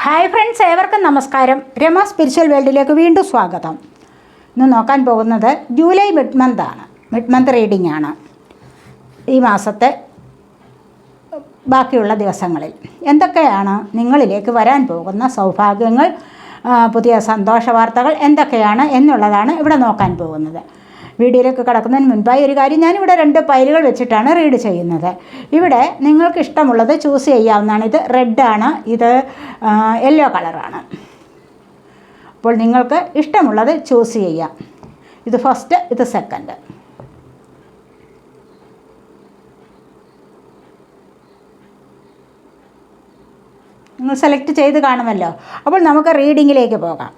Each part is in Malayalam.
ഹായ് ഫ്രണ്ട്സ്, ഏവർക്കും നമസ്കാരം. രമ സ്പിരിച്വൽ വേൾഡിലേക്ക് വീണ്ടും സ്വാഗതം. ഇന്ന് നോക്കാൻ പോകുന്നത് ജൂലൈ മിഡ് മന്താണ്. മിഡ് മന്ത് റീഡിംഗ് ആണ്. ഈ മാസത്തെ ബാക്കിയുള്ള ദിവസങ്ങളിൽ എന്തൊക്കെയാണ് നിങ്ങളിലേക്ക് വരാൻ പോകുന്ന സൗഭാഗ്യങ്ങൾ, പുതിയ സന്തോഷ വാർത്തകൾ എന്തൊക്കെയാണ് എന്നുള്ളതാണ് ഇവിടെ നോക്കാൻ പോകുന്നത്. വീഡിയോയിലേക്ക് കടക്കുന്നതിന് മുൻപായി ഒരു കാര്യം, ഞാനിവിടെ 2 പൈലുകൾ വെച്ചിട്ടാണ് റീഡ് ചെയ്യുന്നത്. ഇവിടെ നിങ്ങൾക്ക് ഇഷ്ടമുള്ളത് ചൂസ് ചെയ്യാവുന്നതാണ്. ഇത് റെഡാണ്, ഇത് യെല്ലോ കളറാണ്. അപ്പോൾ നിങ്ങൾക്ക് ഇഷ്ടമുള്ളത് ചൂസ് ചെയ്യാം. ഇത് ഫസ്റ്റ്, ഇത് സെക്കൻഡ്. നിങ്ങൾ സെലക്ട് ചെയ്ത് കാണുമല്ലോ. അപ്പോൾ നമുക്ക് റീഡിങ്ങിലേക്ക് പോകാം.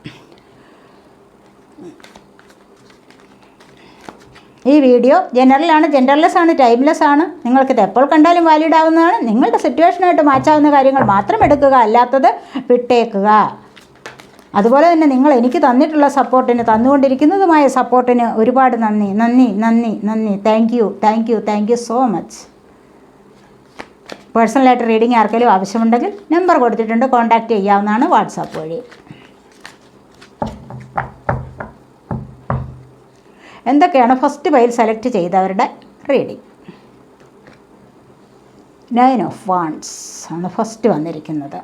ഈ വീഡിയോ ജനറലാണ്, ജെൻഡർലെസ് ആണ്, ടൈംലെസ് ആണ്. നിങ്ങൾക്കിത് എപ്പോൾ കണ്ടാലും വാലിഡ് ആവുന്നതാണ്. നിങ്ങളുടെ സിറ്റുവേഷനായിട്ട് മാച്ചാവുന്ന കാര്യങ്ങൾ മാത്രം എടുക്കുക, അല്ലാത്തത് വിട്ടേക്കുക. അതുപോലെ തന്നെ നിങ്ങൾ എനിക്ക് തന്നിട്ടുള്ള സപ്പോർട്ടിന്, തന്നുകൊണ്ടിരിക്കുന്നതുമായ സപ്പോർട്ടിന് ഒരുപാട് നന്ദി നന്ദി നന്ദി നന്ദി. Thank you so much. പേഴ്സണലായിട്ട് റീഡിങ് ആർക്കെങ്കിലും ആവശ്യമുണ്ടെങ്കിൽ നമ്പർ കൊടുത്തിട്ടുണ്ട്, കോൺടാക്റ്റ് ചെയ്യാവുന്നതാണ് വാട്സാപ്പ് വഴി. എന്തൊക്കെയാണ് ഫസ്റ്റ് പൈൽ സെലക്ട് ചെയ്തവരുടെ റീഡിങ്? 9 ഓഫ് വാണ്ട്സ് ആണ് ഫസ്റ്റ് വന്നിരിക്കുന്നത്.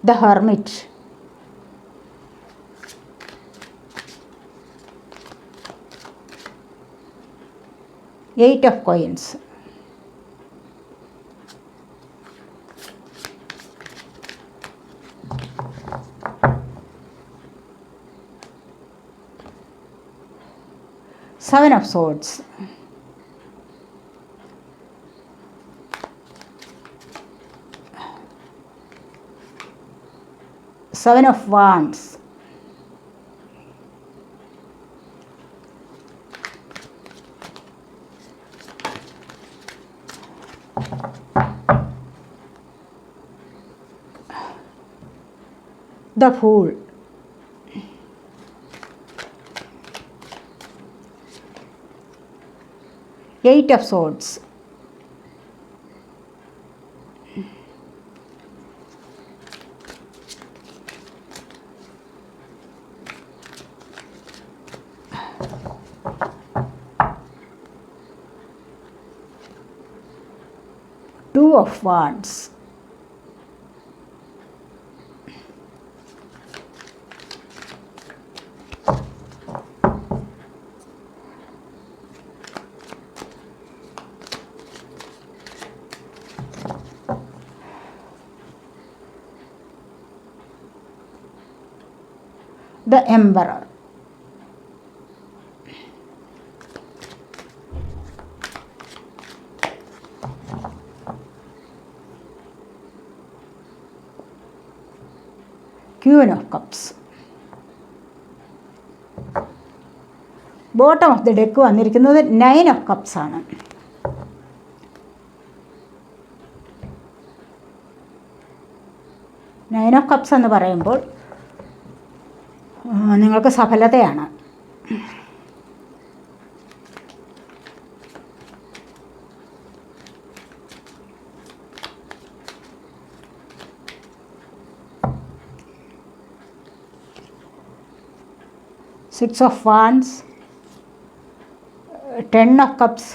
The hermit, eight of coins, Seven of Swords, Seven of Wands, the Fool, Eight of Swords, Two of Wands, the Emperor, Queen of Cups. Bottom of the deck വന്നിരിക്കുന്നത് 9 ഓഫ് കപ്സ് ആണ്. നയൻ ഓഫ് കപ്സ് എന്ന് പറയുമ്പോൾ നിങ്ങൾക്ക് സഫലതയാണ്. Six of wands, 10 of cups,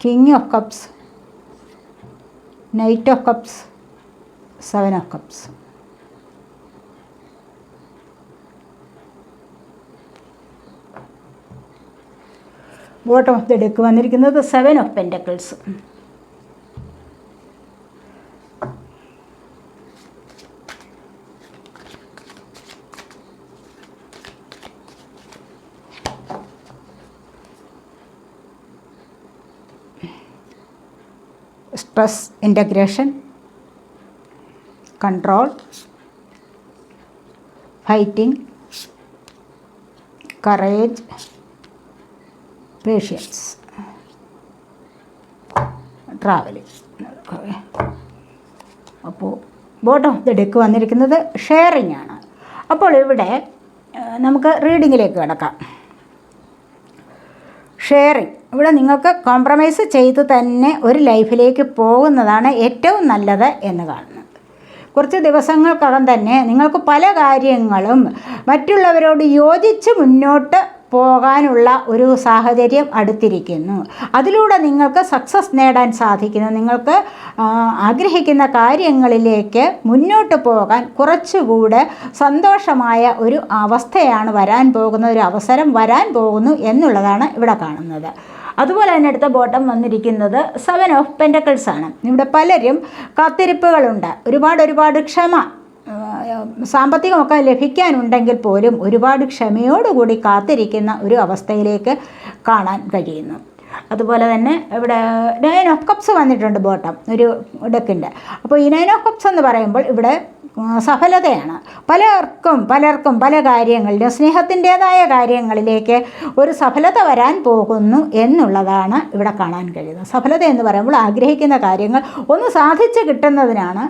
king of cups, knight of cups, 7 of cups. Bottom of the deck വന്നിരിക്കുന്നത് 7 of pentacles. Stress, integration, control, fighting, courage, patience, travelling. അപ്പോൾ ബോട്ടം ഓഫ് ദി ഡെക്ക് വന്നിരിക്കുന്നത് ഷെയറിംഗ് ആണ്. അപ്പോൾ ഇവിടെ നമുക്ക് റീഡിങ്ങിലേക്ക് കിടക്കാം. ഷെയറിങ്. ഇവിടെ നിങ്ങൾക്ക് കോംപ്രമൈസ് ചെയ്ത് തന്നെ ഒരു ലൈഫിലേക്ക് പോകുന്നതാണ് ഏറ്റവും നല്ലത് എന്ന് കാണുന്നു. കുറച്ച് ദിവസങ്ങൾക്കകം തന്നെ നിങ്ങൾക്ക് പല കാര്യങ്ങളും മറ്റുള്ളവരോട് യോജിച്ച് മുന്നോട്ട് പോകാനുള്ള ഒരു സാഹചര്യം അടുത്തിരിക്കുന്നു. അതിലൂടെ നിങ്ങൾക്ക് സക്സസ് നേടാൻ സാധിക്കുന്നു. നിങ്ങൾക്ക് ആഗ്രഹിക്കുന്ന കാര്യങ്ങളിലേക്ക് മുന്നോട്ട് പോകാൻ കുറച്ചുകൂടെ സന്തോഷമായ ഒരു അവസ്ഥയാണ് വരാൻ പോകുന്നത്, ഒരു അവസരം വരാൻ പോകുന്നു എന്നുള്ളതാണ് ഇവിടെ കാണുന്നത്. അതുപോലെ തന്നെ അടുത്ത ബോട്ടം വന്നിരിക്കുന്നത് 7 ഓഫ് പെൻറ്റക്കിൾസ് ആണ്. ഇവിടെ പലരും കാത്തിരിപ്പുകളുണ്ട്, ഒരുപാട് ക്ഷമ, സാമ്പത്തികമൊക്കെ ലഭിക്കാനുണ്ടെങ്കിൽ പോലും ഒരുപാട് ക്ഷമയോടുകൂടി കാത്തിരിക്കുന്ന ഒരു അവസ്ഥയിലേക്ക് കാണാൻ കഴിയുന്നു. അതുപോലെ തന്നെ ഇവിടെ 9 ഓഫ് കപ്സ് വന്നിട്ടുണ്ട് ബോട്ടം ഒരു ഡെക്കിൻ്റെ. അപ്പോൾ ഈ 9 ഓഫ് കപ്സ് എന്ന് പറയുമ്പോൾ ഇവിടെ സഫലതയാണ്. പലർക്കും പല കാര്യങ്ങളിലും സ്നേഹത്തിൻ്റേതായ കാര്യങ്ങളിലേക്ക് ഒരു സഫലത വരാൻ പോകുന്നു എന്നുള്ളതാണ് ഇവിടെ കാണാൻ കഴിയുന്നത്. സഫലത എന്ന് പറയുമ്പോൾ ആഗ്രഹിക്കുന്ന കാര്യങ്ങൾ ഒന്ന് സാധിച്ചു കിട്ടുന്നതിനാണ്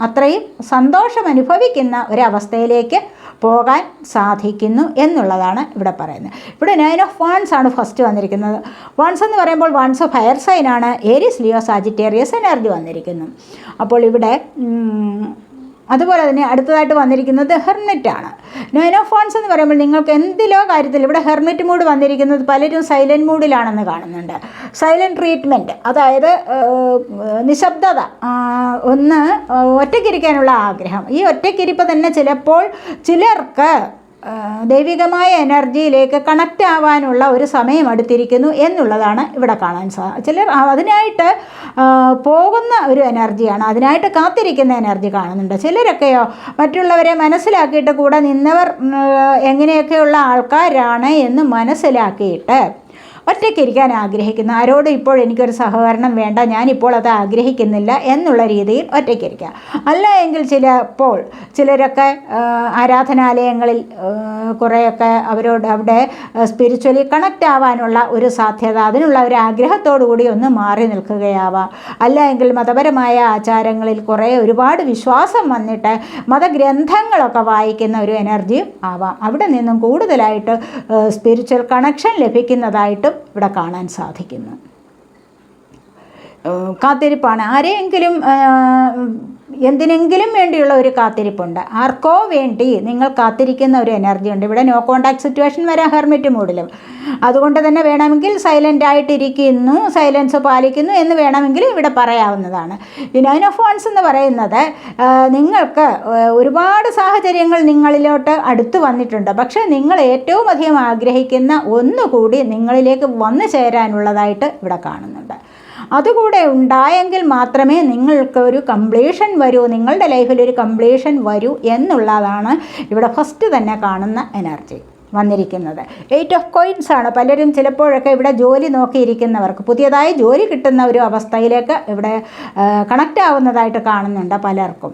അത്രയും സന്തോഷം അനുഭവിക്കുന്ന ഒരവസ്ഥയിലേക്ക് പോകാൻ സാധിക്കുന്നു എന്നുള്ളതാണ് ഇവിടെ പറയുന്നത്. ഇവിടെ 9 ഓഫ് വാൺസ് ആണ് ഫസ്റ്റ് വന്നിരിക്കുന്നത്. വാൺസ് എന്ന് പറയുമ്പോൾ വാൺസ് ഫയർ സൈനാണ്. ഏരീസ്, ലിയോ, സാജിറ്റേറിയസ് എനർജി വന്നിരിക്കുന്നു. അപ്പോൾ ഇവിടെ അതുപോലെ തന്നെ അടുത്തതായിട്ട് വന്നിരിക്കുന്നത് ഹെർമിറ്റാണ്. 9 ഓഫ് വാൺസ് എന്ന് പറയുമ്പോൾ നിങ്ങൾക്ക് എന്തിലോ കാര്യത്തിൽ ഇവിടെ ഹെർമിറ്റ് മൂഡ് വന്നിരിക്കുന്നത് പലരും സൈലൻറ്റ് മൂഡിലാണെന്ന് കാണുന്നുണ്ട്. സൈലൻറ്റ് ട്രീറ്റ്മെൻറ്റ്, അതായത് നിശബ്ദത, ഒന്ന് ഒറ്റയ്ക്കിരിക്കാനുള്ള ആഗ്രഹം. ഈ ഒറ്റയ്ക്കിരിപ്പ് തന്നെ ചിലപ്പോൾ ചിലർക്ക് ദൈവികമായ എനർജിയിലേക്ക് കണക്റ്റ് ആവാനുള്ള ഒരു സമയം അടുത്തിരിക്കുന്നു എന്നുള്ളതാണ് ഇവിടെ കാണാൻ ചിലർ അതിനായിട്ട് പോകുന്ന ഒരു എനർജിയാണ്, അതിനായിട്ട് കാത്തിരിക്കുന്ന എനർജി കാണുന്നുണ്ട്. ചിലരൊക്കെയോ മറ്റുള്ളവരെ മനസ്സിലാക്കിയിട്ട് കൂടെ നിന്നവർ എങ്ങനെയൊക്കെയുള്ള ആൾക്കാരാണ് എന്ന് മനസ്സിലാക്കിയിട്ട് ഒറ്റയ്ക്കിരിക്കാൻ ആഗ്രഹിക്കുന്നു. ആരോടും ഇപ്പോൾ എനിക്കൊരു സഹകരണം വേണ്ട, ഞാനിപ്പോൾ അത് ആഗ്രഹിക്കുന്നില്ല എന്നുള്ള രീതിയിൽ ഒറ്റയ്ക്കിരിക്കുക. അല്ല എങ്കിൽ ചിലരൊക്കെ ആരാധനാലയങ്ങളിൽ കുറേയൊക്കെ അവിടെ സ്പിരിച്വലി കണക്റ്റ് ആവാനുള്ള ഒരു സാധ്യത, അതിനുള്ള ഒരു ആഗ്രഹത്തോടു കൂടി ഒന്ന് മാറി നിൽക്കുകയാവാം. അല്ല എങ്കിൽ മതപരമായ ആചാരങ്ങളിൽ ഒരുപാട് വിശ്വാസം വന്നിട്ട് മതഗ്രന്ഥങ്ങളൊക്കെ വായിക്കുന്ന ഒരു എനർജിയും ആവാം. അവിടെ നിന്നും കൂടുതലായിട്ട് സ്പിരിച്വൽ കണക്ഷൻ ലഭിക്കുന്നതായിട്ടും ഇവിടെ കാണാൻ സാധിക്കുന്നു. കാത്തിരിപ്പാണ്. ആരെയെങ്കിലും എന്തിനെങ്കിലും വേണ്ടിയുള്ള ഒരു കാത്തിരിപ്പുണ്ട്. ആർക്കോ വേണ്ടി നിങ്ങൾ കാത്തിരിക്കുന്ന ഒരു എനർജി ഉണ്ട്. ഇവിടെ നോ കോണ്ടാക്ട് സിറ്റുവേഷൻ വരാം ഹെർമിറ്റ് മൂഡിലും. അതുകൊണ്ട് തന്നെ വേണമെങ്കിൽ സൈലൻ്റ് ആയിട്ടിരിക്കുന്നു, സൈലൻസ് പാലിക്കുന്നു എന്ന് വേണമെങ്കിൽ ഇവിടെ പറയാവുന്നതാണ്. ഈ 9 ഓഫ് വാൺസ് എന്ന് പറയുന്നത് നിങ്ങൾക്ക് ഒരുപാട് സാഹചര്യങ്ങൾ നിങ്ങളിലോട്ട് അടുത്ത് വന്നിട്ടുണ്ട്. പക്ഷേ നിങ്ങൾ ഏറ്റവും അധികം ആഗ്രഹിക്കുന്ന ഒന്നുകൂടി നിങ്ങളിലേക്ക് വന്നു ചേരാനുള്ളതായിട്ട് ഇവിടെ കാണുന്നുണ്ട്. അതുകൂടെ ഉണ്ടായെങ്കിൽ മാത്രമേ നിങ്ങൾക്ക് ഒരു കംപ്ലീഷൻ വരൂ, നിങ്ങളുടെ ലൈഫിൽ ഒരു കംപ്ലീഷൻ വരൂ എന്നുള്ളതാണ് ഇവിടെ ഫസ്റ്റ് തന്നെ കാണുന്ന എനർജി വന്നിരിക്കുന്നത്. 8 ഓഫ് കോയിൻസ് ആണ്. പലരും ചിലപ്പോഴൊക്കെ ഇവിടെ ജോലി നോക്കിയിരിക്കുന്നവർക്ക് പുതിയതായി ജോലി കിട്ടുന്ന ഒരു അവസ്ഥയിലേക്ക് ഇവിടെ കണക്റ്റ് ആവുന്നതായിട്ട് കാണുന്നുണ്ട് പലർക്കും.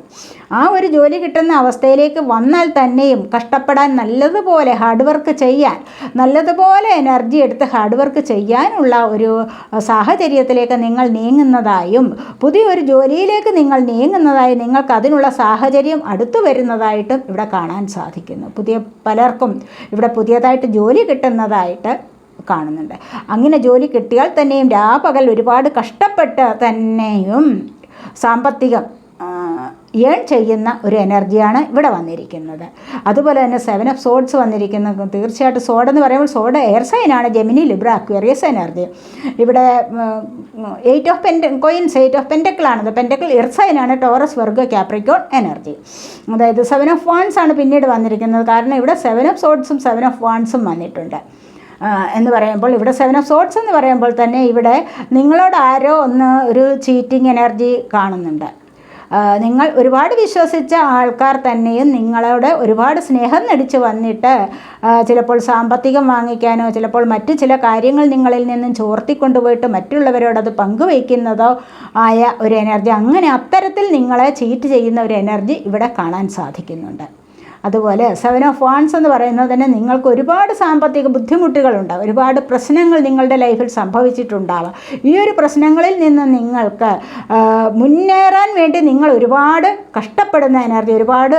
ആ ഒരു ജോലി കിട്ടുന്ന അവസ്ഥയിലേക്ക് വന്നാൽ തന്നെയും കഷ്ടപ്പെടാൻ, നല്ലതുപോലെ ഹാർഡ് വർക്ക് ചെയ്യാൻ, നല്ലതുപോലെ എനർജി എടുത്ത് ഹാർഡ് വർക്ക് ചെയ്യാനുള്ള ഒരു സാഹചര്യത്തിലേക്ക് നിങ്ങൾ നീങ്ങുന്നതായും പുതിയൊരു ജോലിയിലേക്ക് നിങ്ങൾ നീങ്ങുന്നതായും നിങ്ങൾക്ക് അതിനുള്ള സാഹചര്യം അടുത്തു വരുന്നതായിട്ടും ഇവിടെ കാണാൻ സാധിക്കുന്നു. പലർക്കും ഇവിടെ പുതിയതായിട്ട് ജോലി കിട്ടുന്നതായിട്ട് കാണുന്നുണ്ട്. അങ്ങനെ ജോലി കിട്ടിയാൽ തന്നെയും രാപകൽ ഒരുപാട് കഷ്ടപ്പെട്ട് തന്നെയും സാമ്പത്തികം ഏൺ ചെയ്യുന്ന ഒരു എനർജിയാണ് ഇവിടെ വന്നിരിക്കുന്നത്. അതുപോലെ തന്നെ 7 ഓഫ് സോഡ്സ് വന്നിരിക്കുന്നത്. തീർച്ചയായിട്ടും സോഡ് എന്ന് പറയുമ്പോൾ സോഡ് എയർ സൈനാണ്. Gemini, Libra, Aquarius energy. ഇവിടെ 8 ഓഫ് കോയിൻസ് 8 ഓഫ് പെൻറ്റക്കിളാണ്. പെൻറ്റക്കിൾ എയർ സൈനാണ്. Taurus, Virgo, Capricorn energy. അതായത് 7 ഓഫ് വാൺസ് ആണ് പിന്നീട് വന്നിരിക്കുന്നത്. കാരണം ഇവിടെ 7 ഓഫ് സോഡ്സും 7 ഓഫ് വാൺസും വന്നിട്ടുണ്ട് എന്ന് പറയുമ്പോൾ ഇവിടെ 7 ഓഫ് സോഡ്സ് എന്ന് പറയുമ്പോൾ തന്നെ ഇവിടെ നിങ്ങളോട് ആരോ ഒരു ചീറ്റിംഗ് എനർജി കാണുന്നുണ്ട്. നിങ്ങൾ ഒരുപാട് വിശ്വസിച്ച ആൾക്കാർ തന്നെയും നിങ്ങളോട് ഒരുപാട് സ്നേഹം നടിച്ച് വന്നിട്ട് ചിലപ്പോൾ സാമ്പത്തികം വാങ്ങിക്കാനോ ചിലപ്പോൾ മറ്റു ചില കാര്യങ്ങൾ നിങ്ങളിൽ നിന്നും ചോർത്തിക്കൊണ്ടുപോയിട്ട് മറ്റുള്ളവരോടത് പങ്കുവയ്ക്കുന്നതോ ആയ ഒരു എനർജി, അങ്ങനെ അത്തരത്തിൽ നിങ്ങളെ ചീറ്റ് ചെയ്യുന്ന ഒരു എനർജി ഇവിടെ കാണാൻ സാധിക്കുന്നുണ്ട്. അതുപോലെ 7 ഓഫ് വാൻസ് എന്ന് പറയുന്നത് തന്നെ നിങ്ങൾക്ക് ഒരുപാട് സാമ്പത്തിക ബുദ്ധിമുട്ടുകളുണ്ടാവും, ഒരുപാട് പ്രശ്നങ്ങൾ നിങ്ങളുടെ ലൈഫിൽ സംഭവിച്ചിട്ടുണ്ടാവാം. ഈ ഒരു പ്രശ്നങ്ങളിൽ നിന്ന് നിങ്ങൾക്ക് മുന്നേറാൻ വേണ്ടി നിങ്ങൾ ഒരുപാട് കഷ്ടപ്പെടുന്ന എനർജി, ഒരുപാട്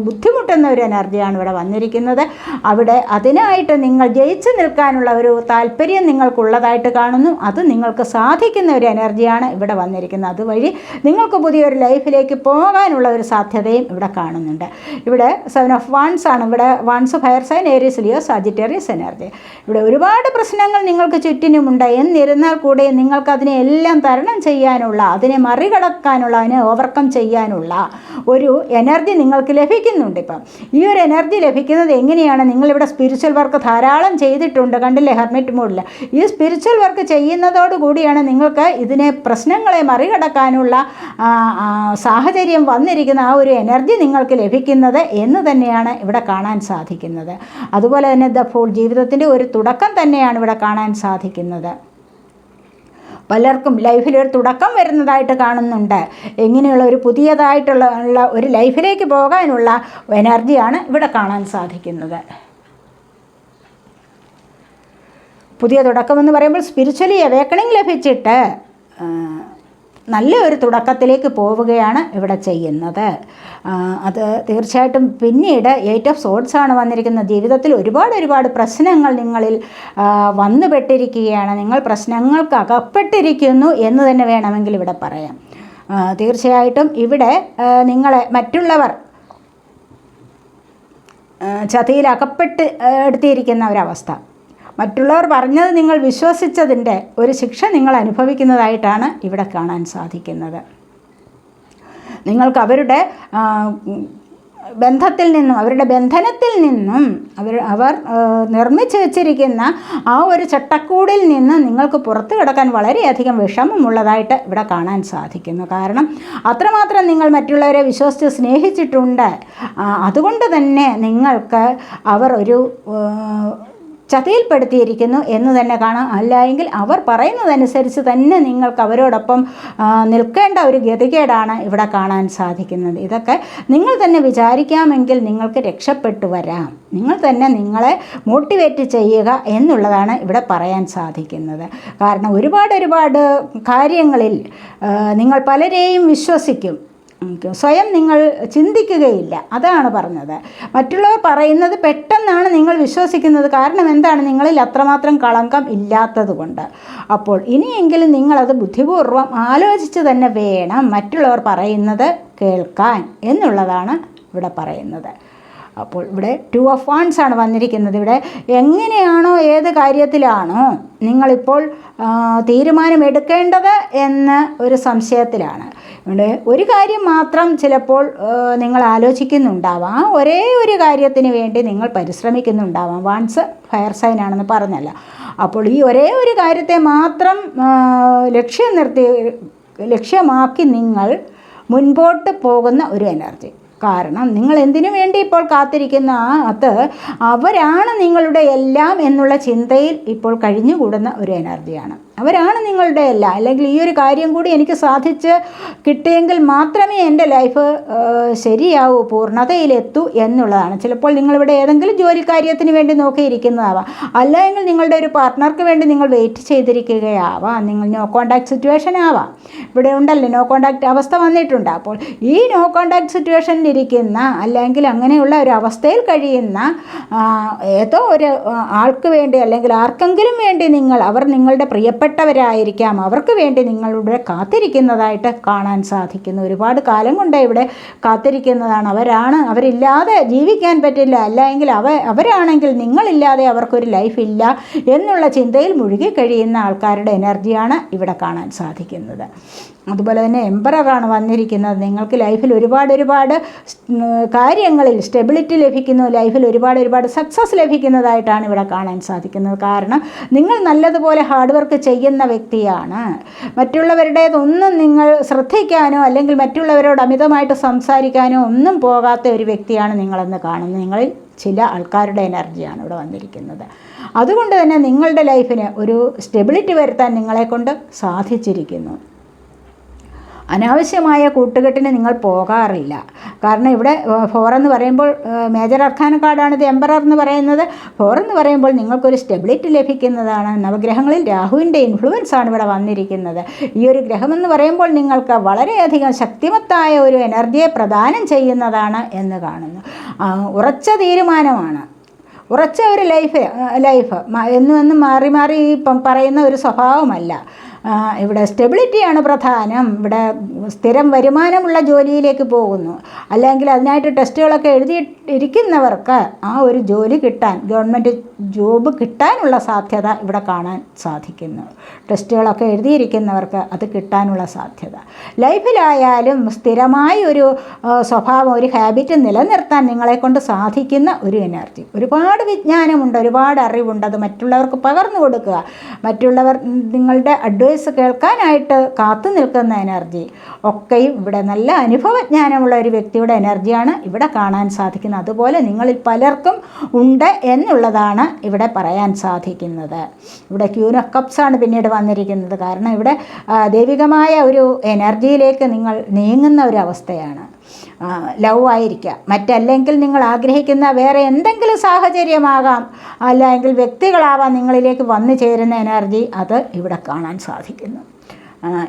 ബുദ്ധിമുട്ടുന്ന ഒരു എനർജിയാണ് ഇവിടെ വന്നിരിക്കുന്നത്. അവിടെ അതിനായിട്ട് നിങ്ങൾ ജയിച്ചു നിൽക്കാനുള്ള ഒരു താല്പര്യം നിങ്ങൾക്കുള്ളതായിട്ട് കാണുന്നു. അത് നിങ്ങൾക്ക് സാധിക്കുന്ന ഒരു എനർജിയാണ് ഇവിടെ വന്നിരിക്കുന്നത്. അതുവഴി നിങ്ങൾക്ക് പുതിയൊരു ലൈഫിലേക്ക് പോകാനുള്ള ഒരു സാധ്യതയും ഇവിടെ കാണുന്നുണ്ട്. ഇവിടെ 7 ഓഫ് വാൻസ് ആണ്. ഇവിടെ wands fire sign, Aries, Leo, Sagittarius energy. ഇവിടെ ഒരുപാട് പ്രശ്നങ്ങൾ നിങ്ങൾക്ക് ചുറ്റിനുമുണ്ട്. എന്നിരുന്നാൽ കൂടി നിങ്ങൾക്കതിനെ എല്ലാം തരണം ചെയ്യാനുള്ള, അതിനെ മറികടക്കാനുള്ള, അതിനെ ഓവർകം ചെയ്യാനുള്ള ഒരു എനർജി നിങ്ങൾക്ക് ലഭിക്കുന്നുണ്ട്. ഇപ്പം ഈ ഒരു എനർജി ലഭിക്കുന്നത് എങ്ങനെയാണ്? നിങ്ങളിവിടെ സ്പിരിച്വൽ വർക്ക് ധാരാളം ചെയ്തിട്ടുണ്ട്, കണ്ടില്ലേ, ഹെർമിറ്റ് മോഡിൽ. ഈ സ്പിരിച്വൽ വർക്ക് ചെയ്യുന്നതോടുകൂടിയാണ് നിങ്ങൾക്ക് ഇതിനെ പ്രശ്നങ്ങളെ മറികടക്കാനുള്ള സാഹചര്യം വന്നിരിക്കുന്ന ആ ഒരു എനർജി നിങ്ങൾക്ക് ലഭിക്കുന്നത് എന്ന് തന്നെയാണ് ഇവിടെ കാണാൻ സാധിക്കുന്നത്. അതുപോലെ തന്നെ ദ ഫൂൾ, ജീവിതത്തിൻ്റെ ഒരു തുടക്കം തന്നെയാണ് ഇവിടെ കാണാൻ സാധിക്കുന്നത്. പലർക്കും ലൈഫിലൊരു തുടക്കം വരുന്നതായിട്ട് കാണുന്നുണ്ട്. എങ്ങനെയുള്ള ഒരു പുതിയതായിട്ടുള്ള ഒരു ലൈഫിലേക്ക് പോകാനുള്ള എനർജിയാണ് ഇവിടെ കാണാൻ സാധിക്കുന്നത്. പുതിയ തുടക്കമെന്ന് പറയുമ്പോൾ സ്പിരിച്വലി അവേക്കണിങ് ലഭിച്ചിട്ട് നല്ല ഒരു തുടക്കത്തിലേക്ക് പോവുകയാണ് ഇവിടെ ചെയ്യുന്നത്. അത് തീർച്ചയായിട്ടും പിന്നീട് 8 ഓഫ് സോഡ്സ് ആണ് വന്നിരിക്കുന്നത്. ജീവിതത്തിൽ ഒരുപാട് പ്രശ്നങ്ങൾ നിങ്ങളിൽ വന്നുപെട്ടിരിക്കുകയാണ്. നിങ്ങൾ പ്രശ്നങ്ങൾക്ക് അകപ്പെട്ടിരിക്കുന്നു എന്ന് തന്നെ വേണമെങ്കിൽ ഇവിടെ പറയാം. തീർച്ചയായിട്ടും ഇവിടെ നിങ്ങളെ മറ്റുള്ളവർ ചതിയിൽ എടുത്തിരിക്കുന്ന ഒരവസ്ഥ, മറ്റുള്ളവർ പറഞ്ഞത് നിങ്ങൾ വിശ്വസിച്ചതിൻ്റെ ഒരു ശിക്ഷ നിങ്ങൾ അനുഭവിക്കുന്നതായിട്ടാണ് ഇവിടെ കാണാൻ സാധിക്കുന്നത്. നിങ്ങൾക്ക് അവരുടെ ബന്ധത്തിൽ നിന്നും, അവരുടെ ബന്ധനത്തിൽ നിന്നും, അവർ നിർമ്മിച്ചു വച്ചിരിക്കുന്ന ആ ഒരു ചട്ടക്കൂടിൽ നിന്ന് നിങ്ങൾക്ക് പുറത്തു കിടക്കാൻ വളരെയധികം വിഷമമുള്ളതായിട്ട് ഇവിടെ കാണാൻ സാധിക്കുന്നു. കാരണം അത്രമാത്രം നിങ്ങൾ മറ്റുള്ളവരെ വിശ്വസിച്ച് സ്നേഹിച്ചിട്ടുണ്ട്. അതുകൊണ്ട് തന്നെ നിങ്ങൾക്ക് അവർ ഒരു ചതിയിൽപ്പെടുത്തിയിരിക്കുന്നു എന്ന് തന്നെ കാണാം. അല്ലെങ്കിൽ അവർ പറയുന്നതനുസരിച്ച് തന്നെ നിങ്ങൾക്ക് അവരോടൊപ്പം നിൽക്കേണ്ട ഒരു ഗതികേടാണ് ഇവിടെ കാണാൻ സാധിക്കുന്നത്. ഇതൊക്കെ നിങ്ങൾ തന്നെ വിചാരിക്കാമെങ്കിൽ നിങ്ങൾക്ക് രക്ഷപ്പെട്ടു വരാം. നിങ്ങൾ തന്നെ നിങ്ങളെ മോട്ടിവേറ്റ് ചെയ്യുക എന്നുള്ളതാണ് ഇവിടെ പറയാൻ സാധിക്കുന്നത്. കാരണം ഒരുപാട് കാര്യങ്ങളിൽ നിങ്ങൾ പലരെയും വിശ്വസിക്കും, സ്വയം നിങ്ങൾ ചിന്തിക്കുകയില്ല. അതാണ് പറഞ്ഞത്. മറ്റുള്ളവർ പറയുന്നത് പെട്ടെന്നാണ് നിങ്ങൾ വിശ്വസിക്കുന്നത്. കാരണം എന്താണ്? നിങ്ങളിൽ അത്രമാത്രം കളങ്കം ഇല്ലാത്തത് കൊണ്ട്. അപ്പോൾ ഇനിയെങ്കിലും നിങ്ങളത് ബുദ്ധിപൂർവ്വം ആലോചിച്ച് തന്നെ വേണം മറ്റുള്ളവർ പറയുന്നത് കേൾക്കാൻ എന്നുള്ളതാണ് ഇവിടെ പറയുന്നത്. അപ്പോൾ ഇവിടെ 2 ഓഫ് വാൻസ് ആണ് വന്നിരിക്കുന്നത്. ഇവിടെ എങ്ങനെയാണോ, ഏത് കാര്യത്തിലാണോ നിങ്ങളിപ്പോൾ തീരുമാനമെടുക്കേണ്ടത് എന്ന ഒരു സംശയത്തിലാണ്. ഇവിടെ ഒരു കാര്യം മാത്രം ചിലപ്പോൾ നിങ്ങൾ ആലോചിക്കുന്നുണ്ടാവാം, ഒരേ ഒരു കാര്യത്തിന് വേണ്ടി നിങ്ങൾ പരിശ്രമിക്കുന്നുണ്ടാവാം. വാൻസ് ഫയർ സൈൻ ആണെന്ന് പറഞ്ഞല്ല. അപ്പോൾ ഈ ഒരേ ഒരു കാര്യത്തെ മാത്രം ലക്ഷ്യമാക്കി നിങ്ങൾ മുൻപോട്ട് പോകുന്ന ഒരു എനർജി. കാരണം നിങ്ങൾ എന്തിനു വേണ്ടി ഇപ്പോൾ കാത്തിരിക്കുന്ന അവരാണ് നിങ്ങളുടെ എല്ലാം എന്നുള്ള ചിന്തയിൽ ഇപ്പോൾ കഴിഞ്ഞുകൂടുന്ന ഒരു എനർജിയാണ്. അവരാണ് നിങ്ങളുടെ എല്ലാം. അല്ലെങ്കിൽ ഈ ഒരു കാര്യം കൂടി എനിക്ക് സാധിച്ച് കിട്ടിയെങ്കിൽ മാത്രമേ എൻ്റെ ലൈഫ് ശരിയാവൂ, പൂർണ്ണതയിലെത്തൂ എന്നുള്ളതാണ്. ചിലപ്പോൾ നിങ്ങളിവിടെ ഏതെങ്കിലും ജോലി കാര്യത്തിന് വേണ്ടി നോക്കിയിരിക്കുന്നതാവാം, അല്ലെങ്കിൽ നിങ്ങളുടെ ഒരു പാർട്ട്ണർക്ക് വേണ്ടി നിങ്ങൾ വെയിറ്റ് ചെയ്തിരിക്കുകയാവാം, നിങ്ങൾ നോ കോണ്ടാക്ട് സിറ്റുവേഷൻ ആവാം. ഇവിടെ ഉണ്ടല്ലോ, നോ കോണ്ടാക്ട് അവസ്ഥ വന്നിട്ടുണ്ട്. അപ്പോൾ ഈ നോ കോണ്ടാക്ട് സിറ്റുവേഷനിലിരിക്കുന്ന, അല്ലെങ്കിൽ അങ്ങനെയുള്ള ഒരു അവസ്ഥയിൽ കഴിയുന്ന ഏതോ ഒരു ആൾക്ക് വേണ്ടി, അല്ലെങ്കിൽ ആർക്കെങ്കിലും വേണ്ടി അവർ നിങ്ങളുടെ പ്രിയപ്പെട്ടവരായിരിക്കാം, അവർക്ക് വേണ്ടി നിങ്ങളിവിടെ കാത്തിരിക്കുന്നതായിട്ട് കാണാൻ സാധിക്കുന്നു. ഒരുപാട് കാലം കൊണ്ട് ഇവിടെ കാത്തിരിക്കുന്നതാണ്. അവരില്ലാതെ ജീവിക്കാൻ പറ്റില്ല, അല്ലെങ്കിൽ അവരാണെങ്കിൽ നിങ്ങളില്ലാതെ അവർക്കൊരു ലൈഫ് ഇല്ല എന്നുള്ള ചിന്തയിൽ മുഴുകി കഴിയുന്ന ആൾക്കാരുടെ എനർജിയാണ് ഇവിടെ കാണാൻ സാധിക്കുന്നത്. അതുപോലെ തന്നെ എംപററാണ് വന്നിരിക്കുന്നത്. നിങ്ങൾക്ക് ലൈഫിൽ ഒരുപാട് കാര്യങ്ങളിൽ സ്റ്റെബിലിറ്റി ലഭിക്കുന്നു, ലൈഫിൽ ഒരുപാട് സക്സസ് ലഭിക്കുന്നതായിട്ടാണ് ഇവിടെ കാണാൻ സാധിക്കുന്നത്. കാരണം നിങ്ങൾ നല്ലതുപോലെ ഹാർഡ് വർക്ക് ചെയ്യുന്ന വ്യക്തിയാണ്. മറ്റുള്ളവരുടേതൊന്നും നിങ്ങൾ ശ്രദ്ധിക്കാനോ അല്ലെങ്കിൽ മറ്റുള്ളവരോട് അമിതമായിട്ട് സംസാരിക്കാനോ ഒന്നും പോകാത്ത ഒരു വ്യക്തിയാണ് നിങ്ങളെന്ന് കാണുന്നത്. നിങ്ങളിൽ ചില ആൾക്കാരുടെ എനർജിയാണ് ഇവിടെ വന്നിരിക്കുന്നത്. അതുകൊണ്ട് തന്നെ നിങ്ങളുടെ ലൈഫിന് ഒരു സ്റ്റെബിലിറ്റി വരുത്താൻ നിങ്ങളെക്കൊണ്ട് സാധിച്ചിരിക്കുന്നു. അനാവശ്യമായ കൂട്ടുകെട്ടിന് നിങ്ങൾ പോകാറില്ല. കാരണം ഇവിടെ 4 എന്ന് പറയുമ്പോൾ മേജർ അർക്കാന കാർഡാണ് ഇത് എംപറർ എന്ന് പറയുന്നത്. 4 എന്ന് പറയുമ്പോൾ നിങ്ങൾക്കൊരു സ്റ്റെബിലിറ്റി ലഭിക്കുന്നതാണ്. നവഗ്രഹങ്ങളിൽ രാഹുവിൻ്റെ ഇൻഫ്ലുവൻസ് ആണ് ഇവിടെ വന്നിരിക്കുന്നത്. ഈ ഒരു ഗ്രഹമെന്ന് പറയുമ്പോൾ നിങ്ങൾക്ക് വളരെയധികം ശക്തിമത്തായ ഒരു എനർജിയെ പ്രദാനം ചെയ്യുന്നതാണ് എന്ന് കാണുന്നു. ഉറച്ച തീരുമാനമാണ്, ഉറച്ച ഒരു ലൈഫ് എന്നും മാറി മാറി ഇപ്പം പറയുന്ന ഒരു സ്വഭാവമല്ല. ഇവിടെ സ്റ്റെബിലിറ്റിയാണ് പ്രധാനം. ഇവിടെ സ്ഥിരം വരുമാനമുള്ള ജോലിയിലേക്ക് പോകുന്നു. അല്ലെങ്കിൽ അതിനായിട്ട് ടെസ്റ്റുകളൊക്കെ എഴുതിയിരിക്കുന്നവർക്ക് ആ ഒരു ജോലി കിട്ടാൻ, ഗവൺമെൻറ് ജോബ് കിട്ടാനുള്ള സാധ്യത ഇവിടെ കാണാൻ സാധിക്കുന്നു. ടെസ്റ്റുകളൊക്കെ എഴുതിയിരിക്കുന്നവർക്ക് അത് കിട്ടാനുള്ള സാധ്യത. ലൈഫിലായാലും സ്ഥിരമായ ഒരു സ്വഭാവം, ഒരു ഹാബിറ്റ് നിലനിർത്താൻ നിങ്ങളെക്കൊണ്ട് സാധിക്കുന്ന ഒരു എനർജി. ഒരുപാട് വിജ്ഞാനമുണ്ട്, ഒരുപാട് അറിവുണ്ട്. അത് മറ്റുള്ളവർക്ക് പകർന്നു കൊടുക്കുക, മറ്റുള്ളവർ നിങ്ങളുടെ അഡ്വൈസ് കേൾക്കാനായിട്ട് കാത്തു നിൽക്കുന്ന എനർജി ഒക്കെയും ഇവിടെ നല്ല അനുഭവജ്ഞാനമുള്ള ഒരു വ്യക്തിയുടെ എനർജിയാണ് ഇവിടെ കാണാൻ സാധിക്കുന്നത്. അതുപോലെ നിങ്ങളിൽ പലർക്കും ഉണ്ട് എന്നുള്ളതാണ് ഇവിടെ പറയാൻ സാധിക്കുന്നത്. ഇവിടെ ക്യൂൻ ഓഫ് കപ്സ് ആണ് പിന്നീട് വന്നിരിക്കുന്നത്. കാരണം ഇവിടെ ദൈവികമായ ഒരു എനർജിയിലേക്ക് നിങ്ങൾ നീങ്ങുന്ന ഒരു അവസ്ഥയാണ്. ലവ് ആയിരിക്കാം, മറ്റല്ലെങ്കിൽ നിങ്ങൾ ആഗ്രഹിക്കുന്ന വേറെ എന്തെങ്കിലും സാഹചര്യമാകാം, അല്ലെങ്കിൽ വ്യക്തികളാവാം നിങ്ങളിലേക്ക് വന്നു ചേരുന്ന എനർജി, അത് ഇവിടെ കാണാൻ സാധിക്കുന്നു.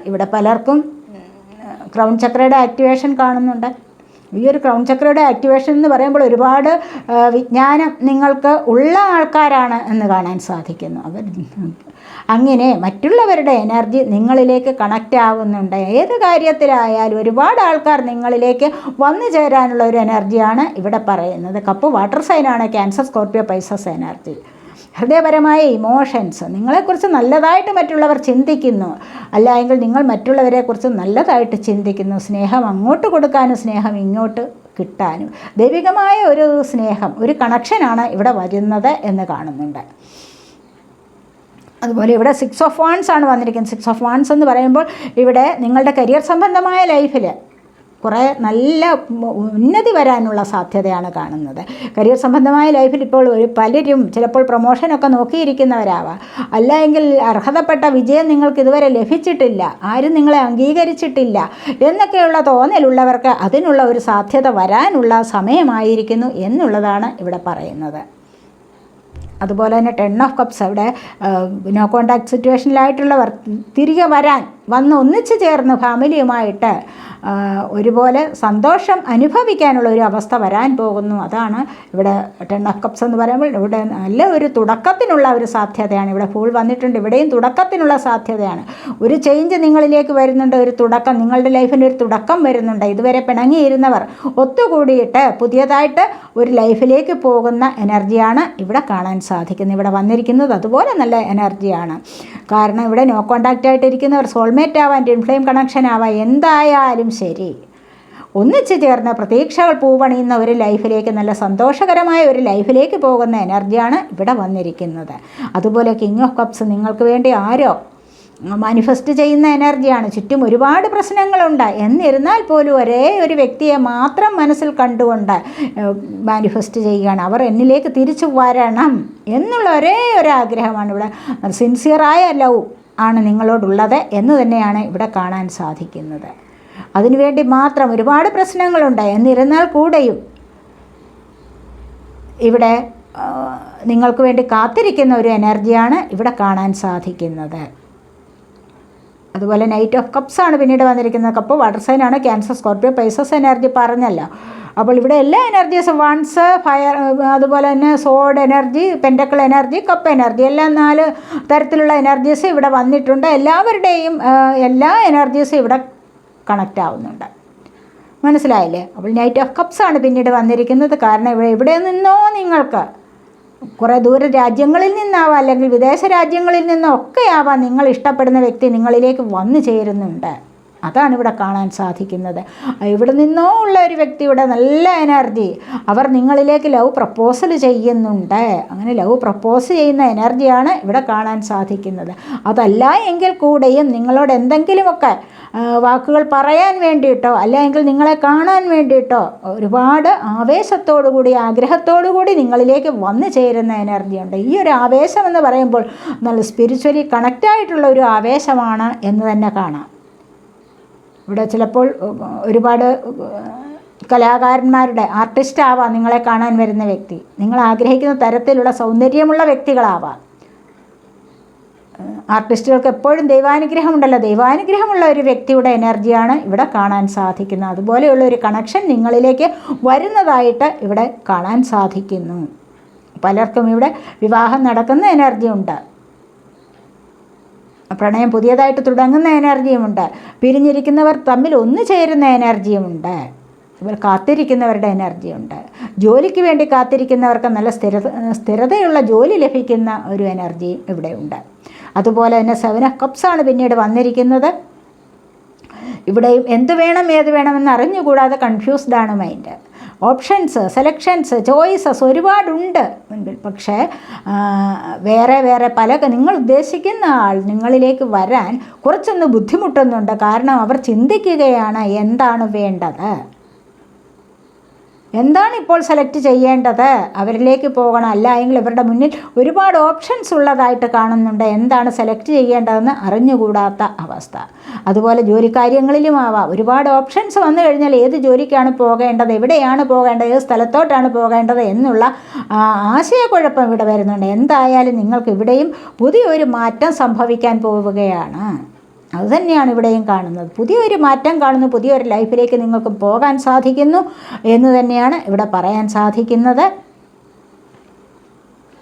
ഇവിടെ പലർക്കും ക്രൗൺ ചക്രയുടെ ആക്ടിവേഷൻ കാണുന്നുണ്ട്. ഈ ഒരു ക്രൗൺ ചക്രയുടെ ആക്ടിവേഷൻ എന്ന് പറയുമ്പോൾ ഒരുപാട് വിജ്ഞാനം നിങ്ങൾക്ക് ഉള്ള ആൾക്കാരാണ് എന്ന് കാണാൻ സാധിക്കുന്നു. അവർ അങ്ങനെ മറ്റുള്ളവരുടെ എനർജി നിങ്ങളിലേക്ക് കണക്റ്റ് ആവുന്നുണ്ട്. ഏത് കാര്യത്തിലായാലും ഒരുപാട് ആൾക്കാർ നിങ്ങളിലേക്ക് വന്നു ചേരാനുള്ള ഒരു എനർജിയാണ് ഇവിടെ പറയുന്നത്. കപ്പ് വാട്ടർ സൈനാണ് ക്യാൻസർ, സ്കോർപ്പിയോ, പൈസസ് എനർജി. ഹൃദയപരമായ ഇമോഷൻസ്, നിങ്ങളെക്കുറിച്ച് നല്ലതായിട്ട് മറ്റുള്ളവർ ചിന്തിക്കുന്നു, അല്ല എങ്കിൽ നിങ്ങൾ മറ്റുള്ളവരെക്കുറിച്ച് നല്ലതായിട്ട് ചിന്തിക്കുന്നു. സ്നേഹം അങ്ങോട്ട് കൊടുക്കാനും സ്നേഹം ഇങ്ങോട്ട് കിട്ടാനും ദൈവികമായ ഒരു സ്നേഹം, ഒരു കണക്ഷനാണ് ഇവിടെ വരുന്നത് എന്ന് കാണുന്നുണ്ട്. അതുപോലെ ഇവിടെ 6 ഓഫ് വാൻഡ്സ് ആണ് വന്നിരിക്കുന്നത്. 6 ഓഫ് വാൻഡ്സ് എന്ന് പറയുമ്പോൾ ഇവിടെ നിങ്ങളുടെ കരിയർ സംബന്ധമായ ലൈഫിൽ കുറേ നല്ല ഉന്നതി വരാനുള്ള സാധ്യതയാണ് കാണുന്നത്. കരിയർ സംബന്ധമായ ലൈഫിൽ ഇപ്പോൾ പലരും ചിലപ്പോൾ പ്രൊമോഷനൊക്കെ നോക്കിയിരിക്കുന്നവരാവാം, അല്ല എങ്കിൽ അർഹതപ്പെട്ട വിജയം നിങ്ങൾക്ക് ഇതുവരെ ലഭിച്ചിട്ടില്ല, ആരും നിങ്ങളെ അംഗീകരിച്ചിട്ടില്ല എന്നൊക്കെയുള്ള തോന്നലുള്ളവർക്ക് അതിനുള്ള ഒരു സാധ്യത വരാനുള്ള സമയമായിരിക്കുന്നു എന്നുള്ളതാണ് ഇവിടെ പറയുന്നത്. അതുപോലെ തന്നെ 10 ഓഫ് കപ്സ്, അവിടെ നോ കോണ്ടാക്ട് സിറ്റുവേഷനിലായിട്ടുള്ളവർ തിരികെ വന്ന് ഒന്നിച്ചു ചേർന്ന് ഫാമിലിയുമായിട്ട് ഒരുപോലെ സന്തോഷം അനുഭവിക്കാനുള്ള ഒരു അവസ്ഥ വരാൻ പോകുന്നു. അതാണ് ഇവിടെ 10 ഓഫ് കപ്സ് എന്ന് പറയുമ്പോൾ ഇവിടെ നല്ല ഒരു തുടക്കത്തിനുള്ള ഒരു സാധ്യതയാണ്. ഇവിടെ ഫുൾ വന്നിട്ടുണ്ട്, ഇവിടെയും തുടക്കത്തിനുള്ള സാധ്യതയാണ്. ഒരു ചേഞ്ച് നിങ്ങളിലേക്ക് വരുന്നുണ്ട്, ഒരു തുടക്കം, നിങ്ങളുടെ ലൈഫിൽ ഒരു തുടക്കം വരുന്നുണ്ട്. ഇതുവരെ പിണങ്ങിയിരുന്നവർ ഒത്തുകൂടിയിട്ട് പുതിയതായിട്ട് ഒരു ലൈഫിലേക്ക് പോകുന്ന എനർജിയാണ് ഇവിടെ കാണാൻ സാധിക്കുന്നത്. ഇവിടെ വന്നിരിക്കുന്നത് അതുപോലെ നല്ല എനർജിയാണ്. കാരണം ഇവിടെ നോ കോണ്ടാക്റ്റ് ആയിട്ടിരിക്കുന്നവർ സോൾമേറ്റ് ആവാൻ, ട്വിൻ ഫ്ലെയിം കണക്ഷൻ ആവാൻ, എന്തായാലും ശരി ഒന്നിച്ചു ചേർന്ന് പ്രതീക്ഷകൾ പൂവണിയുന്ന ഒരു ലൈഫിലേക്ക്, നല്ല സന്തോഷകരമായ ഒരു ലൈഫിലേക്ക് പോകുന്ന എനർജിയാണ് ഇവിടെ വന്നിരിക്കുന്നത്. അതുപോലെ കിങ് ഓഫ് കപ്സ്, നിങ്ങൾക്ക് വേണ്ടി ആരോ മാനിഫെസ്റ്റ് ചെയ്യുന്ന എനർജിയാണ്. ചുറ്റും ഒരുപാട് പ്രശ്നങ്ങളുണ്ട്, എന്നിരുന്നാൽ പോലും ഒരേ ഒരു വ്യക്തിയെ മാത്രം മനസ്സിൽ കണ്ടുകൊണ്ട് മാനിഫെസ്റ്റ് ചെയ്യുകയാണ്. അവർ എന്നിലേക്ക് തിരിച്ചു വരണം എന്നുള്ള ഒരേ ഒരു ആഗ്രഹമാണ് ഇവിടെ. സിൻസിയറായ ലവ് ആണ് നിങ്ങളോടുള്ളത് എന്ന് തന്നെയാണ് ഇവിടെ കാണാൻ സാധിക്കുന്നത്. അതിനുവേണ്ടി മാത്രം ഒരുപാട് പ്രശ്നങ്ങളുണ്ട്, എന്നിരുന്നാൽ കൂടെയും ഇവിടെ നിങ്ങൾക്ക് വേണ്ടി കാത്തിരിക്കുന്ന ഒരു എനർജിയാണ് ഇവിടെ കാണാൻ സാധിക്കുന്നത്. അതുപോലെ നൈറ്റ് ഓഫ് കപ്സ് ആണ് പിന്നീട് വന്നിരിക്കുന്നത്. കപ്പ് വാട്ടർ സൈനാണ്, ക്യാൻസർ, സ്കോർപ്പിയോ, പൈസസ് എനർജി പറഞ്ഞല്ലോ. അപ്പോൾ ഇവിടെ എല്ലാ എനർജീസും വൺസ്, ഫയർ, അതുപോലെ തന്നെ sword energy, pentacle energy, cup energy, എല്ലാം 4 തരത്തിലുള്ള എനർജീസ് ഇവിടെ വന്നിട്ടുണ്ട്. എല്ലാവരുടെയും എല്ലാ എനർജീസും ഇവിടെ കണക്റ്റ് ആവുന്നുണ്ട്. മനസ്സിലായില്ലേ? അപ്പോൾ നൈറ്റ് ഓഫ് കപ്സ് ആണ് പിന്നീട് വന്നിരിക്കുന്നത്. കാരണം ഇവിടെ നിന്നോ നിങ്ങൾക്ക് കുറേ ദൂര രാജ്യങ്ങളിൽ നിന്നാവാം, അല്ലെങ്കിൽ വിദേശ രാജ്യങ്ങളിൽ നിന്നൊക്കെ ആവാം നിങ്ങൾ ഇഷ്ടപ്പെടുന്ന വ്യക്തി നിങ്ങളിലേക്ക് വന്നു ചേരുന്നുണ്ട്. അതാണ് ഇവിടെ കാണാൻ സാധിക്കുന്നത്. ഇവിടെ നിന്നോ ഉള്ള ഒരു വ്യക്തിയുടെ നല്ല എനർജി, അവർ നിങ്ങളിലേക്ക് ലവ് പ്രപ്പോസൽ ചെയ്യുന്നുണ്ട്. അങ്ങനെ ലവ് പ്രപ്പോസ് ചെയ്യുന്ന എനർജിയാണ് ഇവിടെ കാണാൻ സാധിക്കുന്നത്. അതല്ല എങ്കിൽ കൂടെയും നിങ്ങളോട് എന്തെങ്കിലുമൊക്കെ വാക്കുകൾ പറയാൻ വേണ്ടിയിട്ടോ അല്ലെങ്കിൽ നിങ്ങളെ കാണാൻ വേണ്ടിയിട്ടോ ഒരുപാട് ആവേശത്തോടുകൂടി, ആഗ്രഹത്തോടുകൂടി നിങ്ങളിലേക്ക് വന്നു ചേരുന്ന എനർജിയുണ്ട്. ഈ ഒരു ആവേശം എന്ന് പറയുമ്പോൾ നല്ല സ്പിരിച്വലി കണക്റ്റായിട്ടുള്ള ഒരു ആവേശമാണ് എന്ന് തന്നെ കാണാം. ഇവിടെ ചിലപ്പോൾ ഒരുപാട് കലാകാരന്മാരുടെ ആർട്ടിസ്റ്റ് ആവാം നിങ്ങളെ കാണാൻ വരുന്ന വ്യക്തി. നിങ്ങൾ ആഗ്രഹിക്കുന്ന തരത്തിലുള്ള സൗന്ദര്യമുള്ള വ്യക്തികളാവാം. ആർട്ടിസ്റ്റുകൾക്ക് എപ്പോഴും ദൈവാനുഗ്രഹമുണ്ടല്ലോ. ദൈവാനുഗ്രഹമുള്ള ഒരു വ്യക്തിയുടെ എനർജിയാണ് ഇവിടെ കാണാൻ സാധിക്കുന്നത്. അതുപോലെയുള്ള ഒരു കണക്ഷൻ നിങ്ങളിലേക്ക് വരുന്നതായിട്ട് ഇവിടെ കാണാൻ സാധിക്കുന്നു. പലർക്കും ഇവിടെ വിവാഹം നടക്കുന്ന എനർജി ഉണ്ട്. പ്രണയം പുതിയതായിട്ട് തുടങ്ങുന്ന എനർജിയുമുണ്ട്. പിരിഞ്ഞിരിക്കുന്നവർ തമ്മിൽ ഒന്നു ചേരുന്ന എനർജിയുമുണ്ട്. അതുപോലെ കാത്തിരിക്കുന്നവരുടെ എനർജിയുണ്ട്. ജോലിക്ക് വേണ്ടി കാത്തിരിക്കുന്നവർക്ക് നല്ല സ്ഥിരതയുള്ള ജോലി ലഭിക്കുന്ന ഒരു എനർജി ഇവിടെയുണ്ട്. അതുപോലെ തന്നെ 7 of Cups ആണ് പിന്നീട് വന്നിരിക്കുന്നത്. ഇവിടെയും എന്ത് വേണം ഏത് വേണമെന്ന് അറിഞ്ഞുകൂടാതെ കൺഫ്യൂസ്ഡാണ് മൈൻഡ്. ഓപ്ഷൻസ്, സെലക്ഷൻസ്, ചോയ്സസ് ഒരുപാടുണ്ട് മുൻപിൽ. പക്ഷേ വേറെ പല നിങ്ങൾ ഉദ്ദേശിക്കുന്ന ആൾ നിങ്ങളിലേക്ക് വരാൻ കുറച്ചൊന്ന് ബുദ്ധിമുട്ടുന്നുണ്ട്. കാരണം അവർ ചിന്തിക്കുകയാണ് എന്താണ് വേണ്ടത്, എന്താണ് ഇപ്പോൾ സെലക്ട് ചെയ്യേണ്ടത്, അവരിലേക്ക് പോകണം. അല്ല എങ്കിൽ ഇവരുടെ മുന്നിൽ ഒരുപാട് ഓപ്ഷൻസ് ഉള്ളതായിട്ട് കാണുന്നുണ്ട്. എന്താണ് സെലക്ട് ചെയ്യേണ്ടതെന്ന് അറിഞ്ഞുകൂടാത്ത അവസ്ഥ. അതുപോലെ ജോലിക്കാര്യങ്ങളിലും ആവാം. ഒരുപാട് ഓപ്ഷൻസ് വന്നു കഴിഞ്ഞാൽ ഏത് ജോലിക്കാണ് പോകേണ്ടത്, എവിടെയാണ് പോകേണ്ടത്, ഏത് സ്ഥലത്തോട്ടാണ് പോകേണ്ടത് എന്നുള്ള ആശയക്കുഴപ്പം ഇവിടെ വരുന്നുണ്ട്. എന്തായാലും നിങ്ങൾക്ക് ഇവിടെയും പുതിയൊരു മാറ്റം സംഭവിക്കാൻ പോവുകയാണ്. അതുതന്നെയാണ് ഇവിടെയും കാണുന്നത്. പുതിയൊരു മാറ്റം കാണുന്നു. പുതിയൊരു ലൈഫിലേക്ക് നിങ്ങൾക്ക് പോകാൻ സാധിക്കുന്നു എന്ന് തന്നെയാണ് ഇവിടെ പറയാൻ സാധിക്കുന്നത്.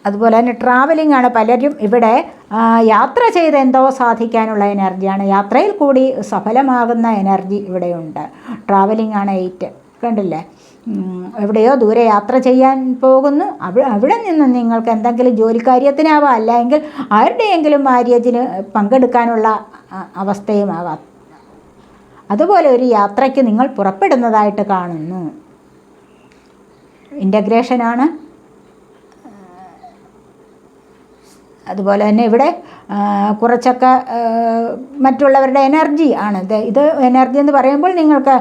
അതുപോലെ തന്നെ ട്രാവലിംഗ് ആണ്. പലരും ഇവിടെ യാത്ര ചെയ്ത് എന്തോ സാധിക്കാനുള്ള എനർജിയാണ്. യാത്രയിൽ കൂടി സഫലമാകുന്ന എനർജി ഇവിടെയുണ്ട്. ട്രാവലിംഗ് ആണ് 8. കണ്ടില്ലേ, എവിടെയോ ദൂരെ യാത്ര ചെയ്യാൻ പോകുന്നു. അവിടെ നിന്ന് നിങ്ങൾക്ക് എന്തെങ്കിലും ജോലിക്കാര്യത്തിനാവാം, അല്ലെങ്കിൽ ആരുടെയെങ്കിലും മാര്യേജിന് പങ്കെടുക്കാനുള്ള അവസ്ഥയുമാകാം. അതുപോലെ ഒരു യാത്രയ്ക്ക് നിങ്ങൾ പുറപ്പെടുന്നതായിട്ട് കാണുന്നു. ഇൻ്റഗ്രേഷനാണ്. അതുപോലെ തന്നെ ഇവിടെ കുറച്ചൊക്കെ മറ്റുള്ളവരുടെ എനർജി ആണ് ഇത്. എനർജി എന്ന് പറയുമ്പോൾ നിങ്ങൾക്ക്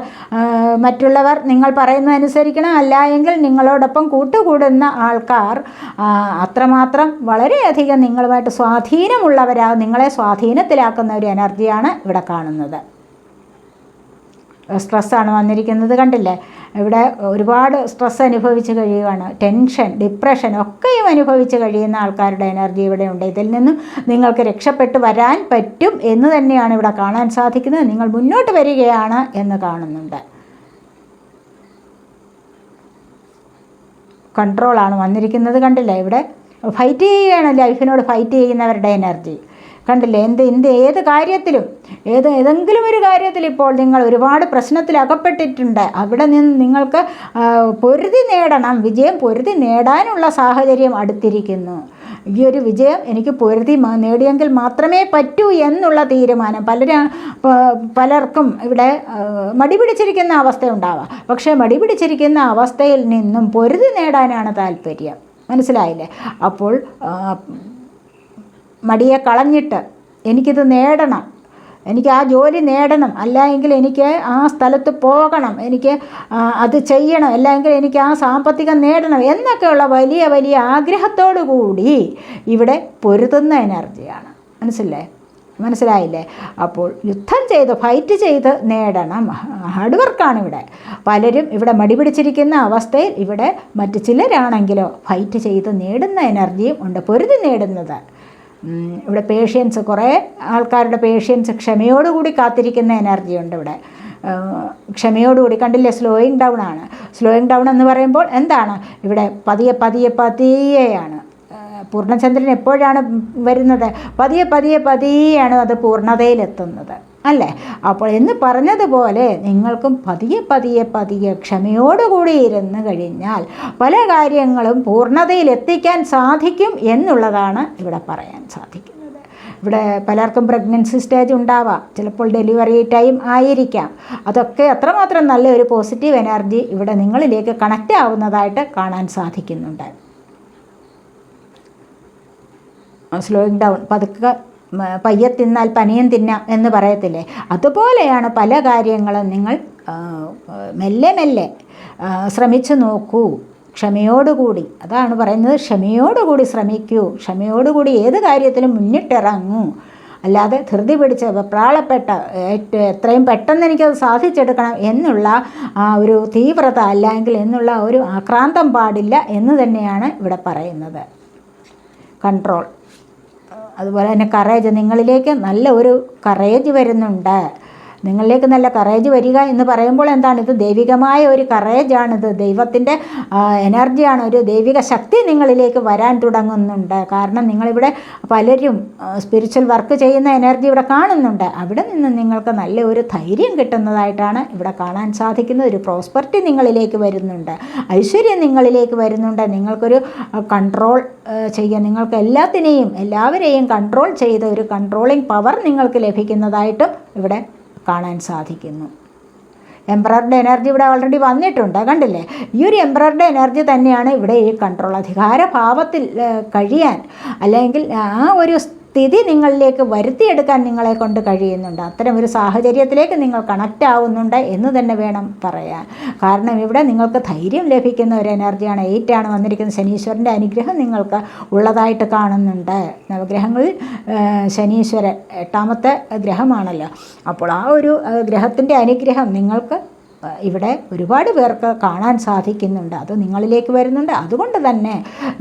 മറ്റുള്ളവർ നിങ്ങൾ പറയുന്നതനുസരിക്കണം. അല്ല എങ്കിൽ നിങ്ങളോടൊപ്പം കൂട്ടുകൂടുന്ന ആൾക്കാർ അത്രമാത്രം വളരെയധികം നിങ്ങളുമായിട്ട് സ്വാധീനമുള്ളവരാകും. നിങ്ങളെ സ്വാധീനത്തിലാക്കുന്ന ഒരു എനർജിയാണ് ഇവിടെ കാണുന്നത്. സ്ട്രെസ്സാണ് വന്നിരിക്കുന്നത്. കണ്ടില്ലേ, ഇവിടെ ഒരുപാട് സ്ട്രെസ് അനുഭവിച്ച് കഴിയുകയാണ്. ടെൻഷൻ, ഡിപ്രഷൻ ഒക്കെയും അനുഭവിച്ച് കഴിയുന്ന ആൾക്കാരുടെ എനർജി ഇവിടെ ഉണ്ട്. ഇതിൽ നിന്നും നിങ്ങൾക്ക് രക്ഷപ്പെട്ട് വരാൻ പറ്റും എന്ന് തന്നെയാണ് ഇവിടെ കാണാൻ സാധിക്കുന്നത്. നിങ്ങൾ മുന്നോട്ട് വരികയാണ് എന്ന് കാണുന്നുണ്ട്. കൺട്രോളാണ് വന്നിരിക്കുന്നത്. കണ്ടില്ലേ, ഇവിടെ ഫൈറ്റ് ചെയ്യുകയാണ്. ലൈഫിനോട് ഫൈറ്റ് ചെയ്യുന്നവരുടെ എനർജി കണ്ടില്ലേ. ഏത് കാര്യത്തിലും ഏതെങ്കിലും ഒരു കാര്യത്തിൽ ഇപ്പോൾ നിങ്ങൾ ഒരുപാട് പ്രശ്നത്തിൽ അകപ്പെട്ടിട്ടുണ്ട്. അവിടെ നിന്ന് നിങ്ങൾക്ക് പൊരുതി നേടണം. വിജയം പൊരുതി നേടാനുള്ള സാഹചര്യം അടുത്തിരിക്കുന്നു. ഈ ഒരു വിജയം എനിക്ക് പൊരുതി നേടിയെങ്കിൽ മാത്രമേ പറ്റൂ എന്നുള്ള തീരുമാനം പലർക്കും ഇവിടെ മടി പിടിച്ചിരിക്കുന്ന അവസ്ഥ ഉണ്ടാവാം. പക്ഷേ മടി പിടിച്ചിരിക്കുന്ന അവസ്ഥയിൽ നിന്നും പൊരുതി നേടാനാണ് താല്പര്യം. മനസ്സിലായില്ലേ? അപ്പോൾ മടിയെ കളഞ്ഞിട്ട് എനിക്കിത് നേടണം, എനിക്ക് ആ ജോലി നേടണം, അല്ലെങ്കിൽ എനിക്ക് ആ സ്ഥലത്ത് പോകണം, എനിക്ക് അത് ചെയ്യണം, അല്ലെങ്കിൽ എനിക്ക് ആ സാമ്പത്തികം നേടണം എന്നൊക്കെയുള്ള വലിയ വലിയ ആഗ്രഹത്തോടു കൂടി ഇവിടെ പൊരുതുന്ന എനർജിയാണ്. മനസ്സിലായില്ലേ? അപ്പോൾ യുദ്ധം ചെയ്ത് ഫൈറ്റ് ചെയ്ത് നേടണം. ഹാർഡ് വർക്കാണ് ഇവിടെ. പലരും ഇവിടെ മടി പിടിച്ചിരിക്കുന്ന അവസ്ഥയിൽ ഇവിടെ മറ്റു ചിലരാണെങ്കിലോ ഫൈറ്റ് ചെയ്ത് നേടുന്ന എനർജിയും ഉണ്ട്, പൊരുതി നേടുന്നത്. ഇവിടെ പേഷ്യൻസ്, കുറേ ആൾക്കാരുടെ പേഷ്യൻസ് ക്ഷമയോടുകൂടി കാത്തിരിക്കുന്ന എനർജി ഉണ്ട് ഇവിടെ. ക്ഷമയോടുകൂടി കണ്ടില്ലേ, സ്ലോയിങ് ഡൗൺ ആണ്. സ്ലോയിങ് ഡൗൺ എന്ന് പറയുമ്പോൾ എന്താണ്? ഇവിടെ പതിയെയാണ്. പൂർണ്ണചന്ദ്രൻ എപ്പോഴാണ് വരുന്നത്? പതിയെയാണ് അത് പൂർണ്ണതയിലെത്തുന്നത്, അല്ലേ? അപ്പോൾ എന്ന് പറഞ്ഞതുപോലെ നിങ്ങൾക്കും പതിയെ ക്ഷമയോടുകൂടി ഇരുന്ന് കഴിഞ്ഞാൽ പല കാര്യങ്ങളും പൂർണ്ണതയിലെത്തിക്കാൻ സാധിക്കും എന്നുള്ളതാണ് ഇവിടെ പറയാൻ സാധിക്കുന്നത്. ഇവിടെ പലർക്കും പ്രഗ്നൻസി സ്റ്റേജ് ഉണ്ടാവാം, ചിലപ്പോൾ ഡെലിവറി ടൈം ആയിരിക്കാം. അതൊക്കെ അത്രമാത്രം നല്ലൊരു പോസിറ്റീവ് എനർജി ഇവിടെ നിങ്ങളിലേക്ക് കണക്റ്റ് ആവുന്നതായിട്ട് കാണാൻ സാധിക്കുന്നുണ്ട്. സ്ലോയിങ് ഡൗൺ, പതുക്കെ പയ്യെ തിന്നാൽ പനിയും തിന്നാം എന്ന് പറയത്തില്ലേ, അതുപോലെയാണ് പല കാര്യങ്ങളും. നിങ്ങൾ മെല്ലെ ശ്രമിച്ചു നോക്കൂ, ക്ഷമയോടുകൂടി. അതാണ് പറയുന്നത്, ക്ഷമയോടുകൂടി ശ്രമിക്കൂ, ക്ഷമയോടുകൂടി ഏത് കാര്യത്തിലും മുന്നിട്ടിറങ്ങൂ. അല്ലാതെ ധൃതി പിടിച്ച് വെപ്രാളപ്പെട്ട എത്രയും പെട്ടെന്ന് എനിക്കത് സാധിച്ചെടുക്കണം എന്നുള്ള ആ ഒരു തീവ്രത അല്ലെങ്കിൽ എന്നുള്ള ഒരു ആക്രാന്തം പാടില്ല എന്ന് തന്നെയാണ് ഇവിടെ പറയുന്നത്. കൺട്രോൾ, അതുപോലെ തന്നെ കറേജ്, നിങ്ങളിലേക്ക് നല്ല ഒരു കറേജ് വരുന്നുണ്ട്. നിങ്ങളിലേക്ക് നല്ല കറേജ് വരിക എന്ന് പറയുമ്പോൾ എന്താണ്? ഇത് ദൈവികമായ ഒരു കറേജാണിത്, ദൈവത്തിൻ്റെ എനർജിയാണ്, ഒരു ദൈവിക ശക്തി നിങ്ങളിലേക്ക് വരാൻ തുടങ്ങുന്നുണ്ട്. കാരണം നിങ്ങളിവിടെ പലരും സ്പിരിച്വൽ വർക്ക് ചെയ്യുന്ന എനർജി ഇവിടെ കാണുന്നുണ്ട്. അവിടെ നിന്ന് നിങ്ങൾക്ക് നല്ല ഒരു ധൈര്യം കിട്ടുന്നതായിട്ടാണ് ഇവിടെ കാണാൻ സാധിക്കുന്നത്. ഒരു പ്രോസ്പെറിറ്റി നിങ്ങളിലേക്ക് വരുന്നുണ്ട്, ഐശ്വര്യം നിങ്ങളിലേക്ക് വരുന്നുണ്ട്. നിങ്ങൾക്കൊരു കൺട്രോൾ ചെയ്യാൻ, നിങ്ങൾക്ക് എല്ലാവരെയും കൺട്രോൾ ചെയ്ത ഒരു കൺട്രോളിങ് പവർ നിങ്ങൾക്ക് ലഭിക്കുന്നതായിട്ടും ഇവിടെ കാണാൻ സാധിക്കുന്നു. എംപററുടെ എനർജി ഇവിടെ ഓൾറെഡി വന്നിട്ടുണ്ട്, കണ്ടില്ലേ? ഈ ഒരു എംപററുടെ എനർജി തന്നെയാണ് ഇവിടെ ഈ കൺട്രോൾ, അധികാരഭാവത്തിൽ കഴിയാൻ അല്ലെങ്കിൽ ആ ഒരു സ്ഥിതി നിങ്ങളിലേക്ക് വരുത്തിയെടുക്കാൻ നിങ്ങളെ കൊണ്ട് കഴിയുന്നുണ്ട്. അത്തരം ഒരു സാഹചര്യത്തിലേക്ക് നിങ്ങൾ കണക്റ്റ് ആവുന്നുണ്ട് എന്ന് തന്നെ വേണം പറയാൻ. കാരണം ഇവിടെ നിങ്ങൾക്ക് ധൈര്യം ലഭിക്കുന്ന ഒരു എനർജിയാണ്. 8 ആണ് വന്നിരിക്കുന്നത്. ശനീശ്വരൻ്റെ അനുഗ്രഹം നിങ്ങൾക്ക് ഉള്ളതായിട്ട് കാണുന്നുണ്ട്. നവഗ്രഹങ്ങളിൽ ശനീശ്വരൻ 8ാമത്തെ ഗ്രഹമാണല്ലോ. അപ്പോൾ ആ ഒരു ഗ്രഹത്തിൻ്റെ അനുഗ്രഹം നിങ്ങൾക്ക് ഇവിടെ ഒരുപാട് പേർക്ക് കാണാൻ സാധിക്കുന്നുണ്ട്. അത് നിങ്ങളിലേക്ക് വരുന്നുണ്ട്. അതുകൊണ്ട് തന്നെ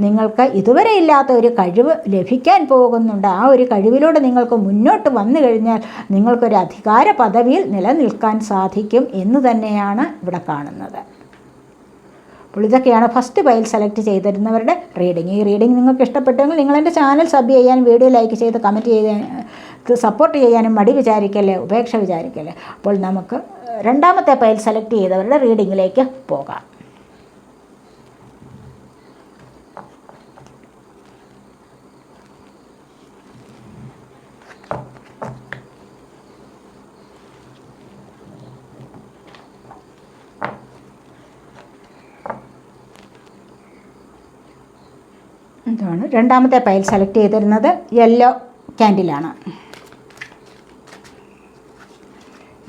നിങ്ങൾക്ക് ഇതുവരെ ഇല്ലാത്ത ഒരു കഴിവ് ലഭിക്കാൻ പോകുന്നുണ്ട്. ആ ഒരു കഴിവിലൂടെ നിങ്ങൾക്ക് മുന്നോട്ട് വന്നു കഴിഞ്ഞാൽ നിങ്ങൾക്കൊരു അധികാര പദവിയിൽ നിലനിൽക്കാൻ സാധിക്കും എന്ന് തന്നെയാണ് ഇവിടെ കാണുന്നത്. അപ്പോൾ ഇതൊക്കെയാണ് ഫസ്റ്റ് പൈൽ സെലക്ട് ചെയ്തിരുന്നവരുടെ റീഡിങ്. ഈ റീഡിങ് നിങ്ങൾക്ക് ഇഷ്ടപ്പെട്ടെങ്കിൽ നിങ്ങളെൻ്റെ ചാനൽ സബ് ചെയ്യാനും വീഡിയോ ലൈക്ക് ചെയ്ത് കമൻറ്റ് ചെയ്യാൻ സപ്പോർട്ട് ചെയ്യാനും മടി വിചാരിക്കല്ലേ, ഉപേക്ഷ വിചാരിക്കല്ലേ. അപ്പോൾ നമുക്ക് 2ാമത്തെ പൈൽ സെലക്ട് ചെയ്തവരുടെ റീഡിങ്ങിലേക്ക് പോകാം. ഇതാണ് 2ാമത്തെ പൈൽ സെലക്ട് ചെയ്തിരുന്നത്. യെല്ലോ ക്യാൻഡിലാണ്.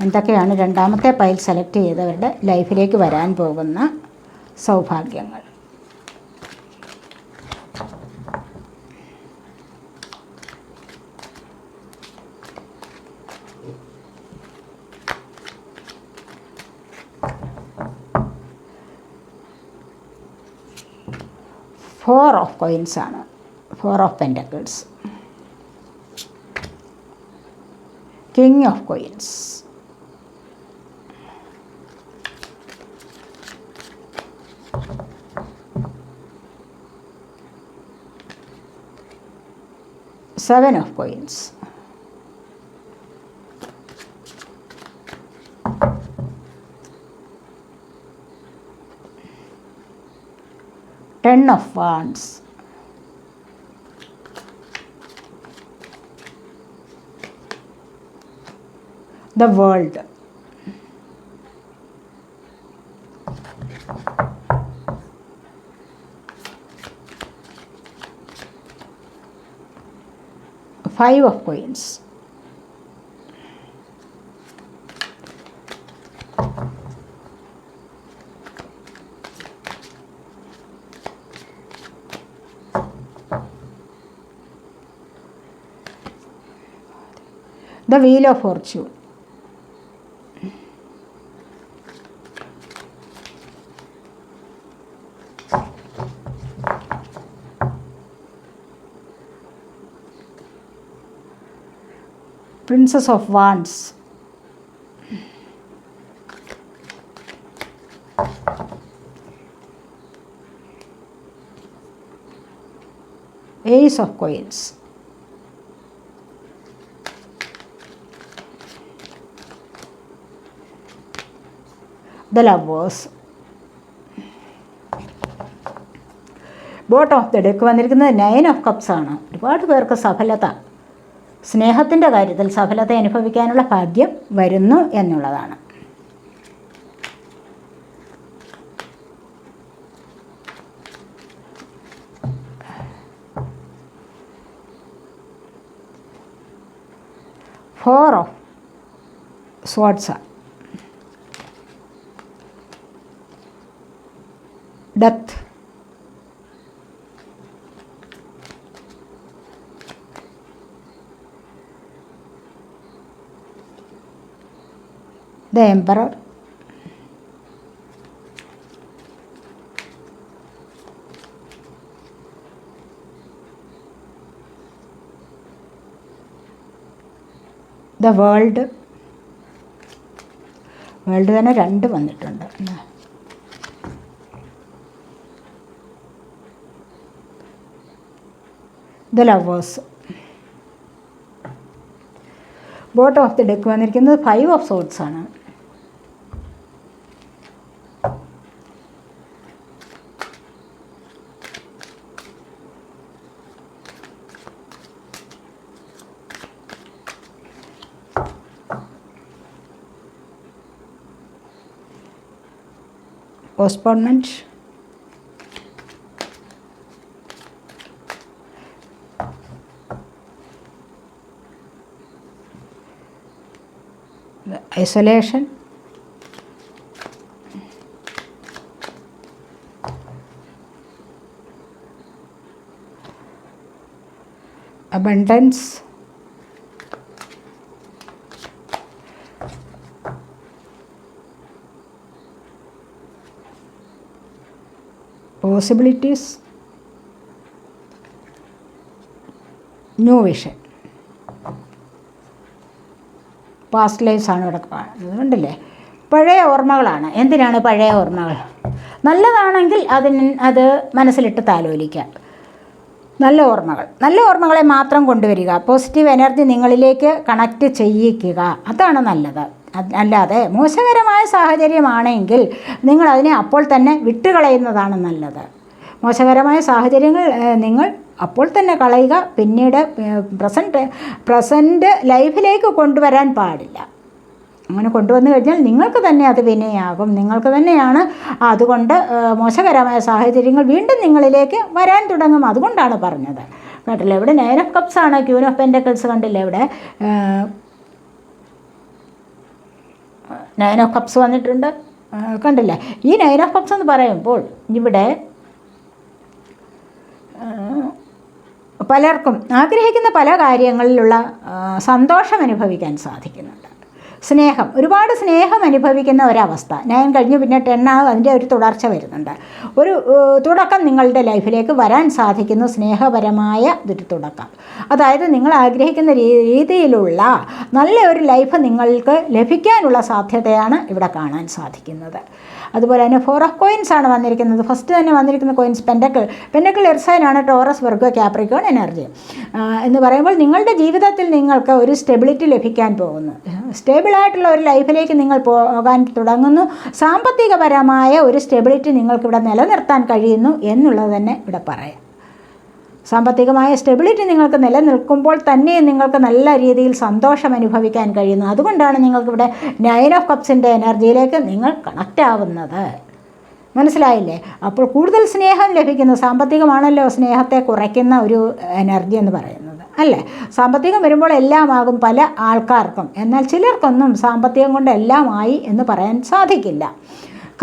എന്തൊക്കെയാണ് 2ാമത്തെ പൈൽ സെലക്ട് ചെയ്തവരുടെ ലൈഫിലേക്ക് വരാൻ പോകുന്ന സൗഭാഗ്യങ്ങൾ? Four of Coins ആണ്. 4 of Pentacles. King of Coins. Seven of Coins. Ten of Wands. The World. Five of Coins. The Wheel of Fortune. Princess of Wands. Ace of Coins. The Lovers. Bottom of the deck വന്നിരിക്കുന്നത് 9 of Cups ആണ്. ഒരുപാട് പേർക്ക് സഫലത, സ്നേഹത്തിൻ്റെ കാര്യത്തിൽ സഫലത അനുഭവിക്കാനുള്ള ഭാഗ്യം വരുന്നു എന്നുള്ളതാണ്. Four of Swords. Death. The emperor, the world. World തന്നെ 2 വന്നിട്ടുണ്ട്. The lovers. Bottom of the deck വന്നിരിക്കുന്നത് 5 ഓഫ് സോർട്സ് ആണ്. Postponement, isolation, abundance, possibilities, new vision. Past lives ആണ് ഇവിടെ കാണുന്നത്. കണ്ടില്ലേ? പഴയ ഓർമ്മകളാണ്. എന്തിനാണ് പഴയ ഓർമ്മകൾ? നല്ലതാണെങ്കിൽ അത് മനസ്സിലിട്ട് താലോലിക്കുക. നല്ല ഓർമ്മകളെ മാത്രം കൊണ്ടുവരിക. പോസിറ്റീവ് എനർജി നിങ്ങളിലേക്ക് കണക്റ്റ് ചെയ്യിക്കുക. അതാണ് നല്ലത്. അല്ലാതെ മോശകരമായ സാഹചര്യമാണെങ്കിൽ നിങ്ങളതിനെ അപ്പോൾ തന്നെ വിട്ടുകളയുന്നതാണ് നല്ലത്. മോശകരമായ സാഹചര്യങ്ങൾ നിങ്ങൾ അപ്പോൾ തന്നെ കളയുക. പിന്നീട് പ്രസൻറ്റ് ലൈഫിലേക്ക് കൊണ്ടുവരാൻ പാടില്ല. അങ്ങനെ കൊണ്ടുവന്നു കഴിഞ്ഞാൽ നിങ്ങൾക്ക് തന്നെ അത് വിനയാകും. നിങ്ങൾക്ക് തന്നെയാണ് അതുകൊണ്ട് മോശകരമായ സാഹചര്യങ്ങൾ വീണ്ടും നിങ്ങളിലേക്ക് വരാൻ തുടങ്ങും. അതുകൊണ്ടാണ് പറഞ്ഞത്. കേട്ടില്ലേ? ഇവിടെ 9 ഓഫ് കപ്സ് ആണ്. ക്യൂൻ ഓഫ് പെൻറ്റക്കിൾസ് കണ്ടില്ലേ? ഇവിടെ 9 ഓഫ് കപ്സ് വന്നിട്ടുണ്ട്. കണ്ടില്ലേ? ഈ 9 ഓഫ് കപ്സ് എന്ന് പറയുമ്പോൾ ഇവിടെ പലർക്കും ആഗ്രഹിക്കുന്ന പല കാര്യങ്ങളിലുള്ള സന്തോഷം അനുഭവിക്കാൻ സാധിക്കുന്നുണ്ട്. സ്നേഹം, ഒരുപാട് സ്നേഹം അനുഭവിക്കുന്ന ഒരവസ്ഥ. 9 കഴിഞ്ഞ് പിന്നെ 10 അതിൻ്റെ ഒരു തുടർച്ച വരുന്നുണ്ട്. ഒരു തുടക്കം നിങ്ങളുടെ ലൈഫിലേക്ക് വരാൻ സാധിക്കുന്നു. സ്നേഹപരമായ ഒരു തുടക്കം. അതായത് നിങ്ങൾ ആഗ്രഹിക്കുന്ന രീതിയിലുള്ള നല്ല ഒരു ലൈഫ് നിങ്ങൾക്ക് ലഭിക്കാനുള്ള സാധ്യതയാണ് ഇവിടെ കാണാൻ സാധിക്കുന്നത്. അതുപോലെ തന്നെ 4 ഓഫ് കോയിൻസ് ആണ് വന്നിരിക്കുന്നത്. ഫസ്റ്റ് തന്നെ വന്നിരിക്കുന്ന കോയിൻസ് പെൻറ്റക്കിൾ എർസൈനാണ്. ടോറസ്, വെർഗോ, കാപ്രിക്കോൺ എനർജി എന്ന് പറയുമ്പോൾ നിങ്ങളുടെ ജീവിതത്തിൽ നിങ്ങൾക്ക് ഒരു സ്റ്റെബിലിറ്റി ലഭിക്കാൻ പോകുന്നു. സ്റ്റേബിളായിട്ടുള്ള ഒരു ലൈഫിലേക്ക് നിങ്ങൾ പോകാൻ തുടങ്ങുന്നു. സാമ്പത്തികപരമായ ഒരു സ്റ്റെബിലിറ്റി നിങ്ങൾക്കിവിടെ നിലനിർത്താൻ കഴിയുന്നു എന്നുള്ളത് തന്നെ ഇവിടെ പറയാം. സാമ്പത്തികമായ സ്റ്റെബിലിറ്റി നിങ്ങൾക്ക് നിലനിൽക്കുമ്പോൾ തന്നെ നിങ്ങൾക്ക് നല്ല രീതിയിൽ സന്തോഷം അനുഭവിക്കാൻ കഴിയുന്നു. അതുകൊണ്ടാണ് നിങ്ങൾക്കിവിടെ 9 ഓഫ് കപ്സിൻ്റെ എനർജിയിലേക്ക് നിങ്ങൾ കണക്റ്റ് ആവുന്നത്. മനസ്സിലായില്ലേ? അപ്പോൾ കൂടുതൽ സ്നേഹം ലഭിക്കുന്നു. സാമ്പത്തികമാണല്ലോ സ്നേഹത്തെ കുറയ്ക്കുന്ന ഒരു എനർജി എന്ന് പറയുന്നത്, അല്ലേ? സാമ്പത്തികം വരുമ്പോൾ എല്ലാമാകും പല ആൾക്കാർക്കും. എന്നാൽ ചിലർക്കൊന്നും സാമ്പത്തികം കൊണ്ട് എല്ലാമായി എന്ന് പറയാൻ സാധിക്കില്ല.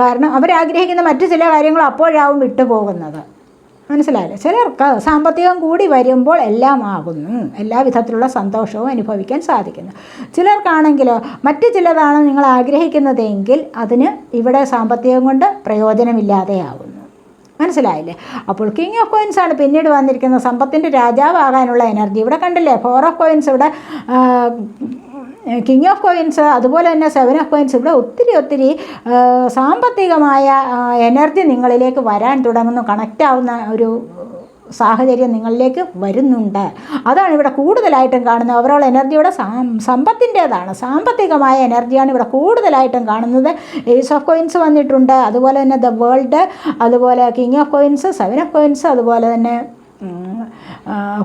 കാരണം അവരാഗ്രഹിക്കുന്ന മറ്റു ചില കാര്യങ്ങൾ അപ്പോഴാവും വിട്ടുപോകുന്നത്. മനസ്സിലായില്ലേ? ചിലർക്ക് സാമ്പത്തികം കൂടി വരുമ്പോൾ എല്ലാം ആകുന്നു. എല്ലാ വിധത്തിലുള്ള സന്തോഷവും അനുഭവിക്കാൻ സാധിക്കുന്നു. ചിലർക്കാണെങ്കിലോ മറ്റു ചിലതാണ് നിങ്ങൾ ആഗ്രഹിക്കുന്നതെങ്കിൽ അതിന് ഇവിടെ സാമ്പത്തികം കൊണ്ട് പ്രയോജനമില്ലാതെയാകുന്നു. മനസ്സിലായില്ലേ? അപ്പോൾ കിങ് ഓഫ് കോയിൻസ് ആണ് പിന്നീട് വന്നിരിക്കുന്നത്. സമ്പത്തിൻ്റെ രാജാവാകാനുള്ള എനർജി ഇവിടെ കണ്ടില്ലേ? 4 ഓഫ് കോയിൻസ് ഇവിടെ, കിങ് ഓഫ് കോയിൻസ്, അതുപോലെ തന്നെ 7 ഓഫ് കോയിൻസ്. ഇവിടെ ഒത്തിരി സാമ്പത്തികമായ എനർജി നിങ്ങളിലേക്ക് വരാൻ തുടങ്ങുന്നു. കണക്റ്റ് ആവുന്ന ഒരു സാഹചര്യം നിങ്ങളിലേക്ക് വരുന്നുണ്ട്. അതാണ് ഇവിടെ കൂടുതലായിട്ടും കാണുന്നത്. ഓവറോൾ എനർജിയുടെ സമ്പത്തിൻ്റേതാണ്, സാമ്പത്തികമായ എനർജിയാണ് ഇവിടെ കൂടുതലായിട്ടും കാണുന്നത്. ഏസ് ഓഫ് കോയിൻസ് വന്നിട്ടുണ്ട്. അതുപോലെ തന്നെ ദ വേൾഡ്, അതുപോലെ king of coins, 7 of coins, അതുപോലെ തന്നെ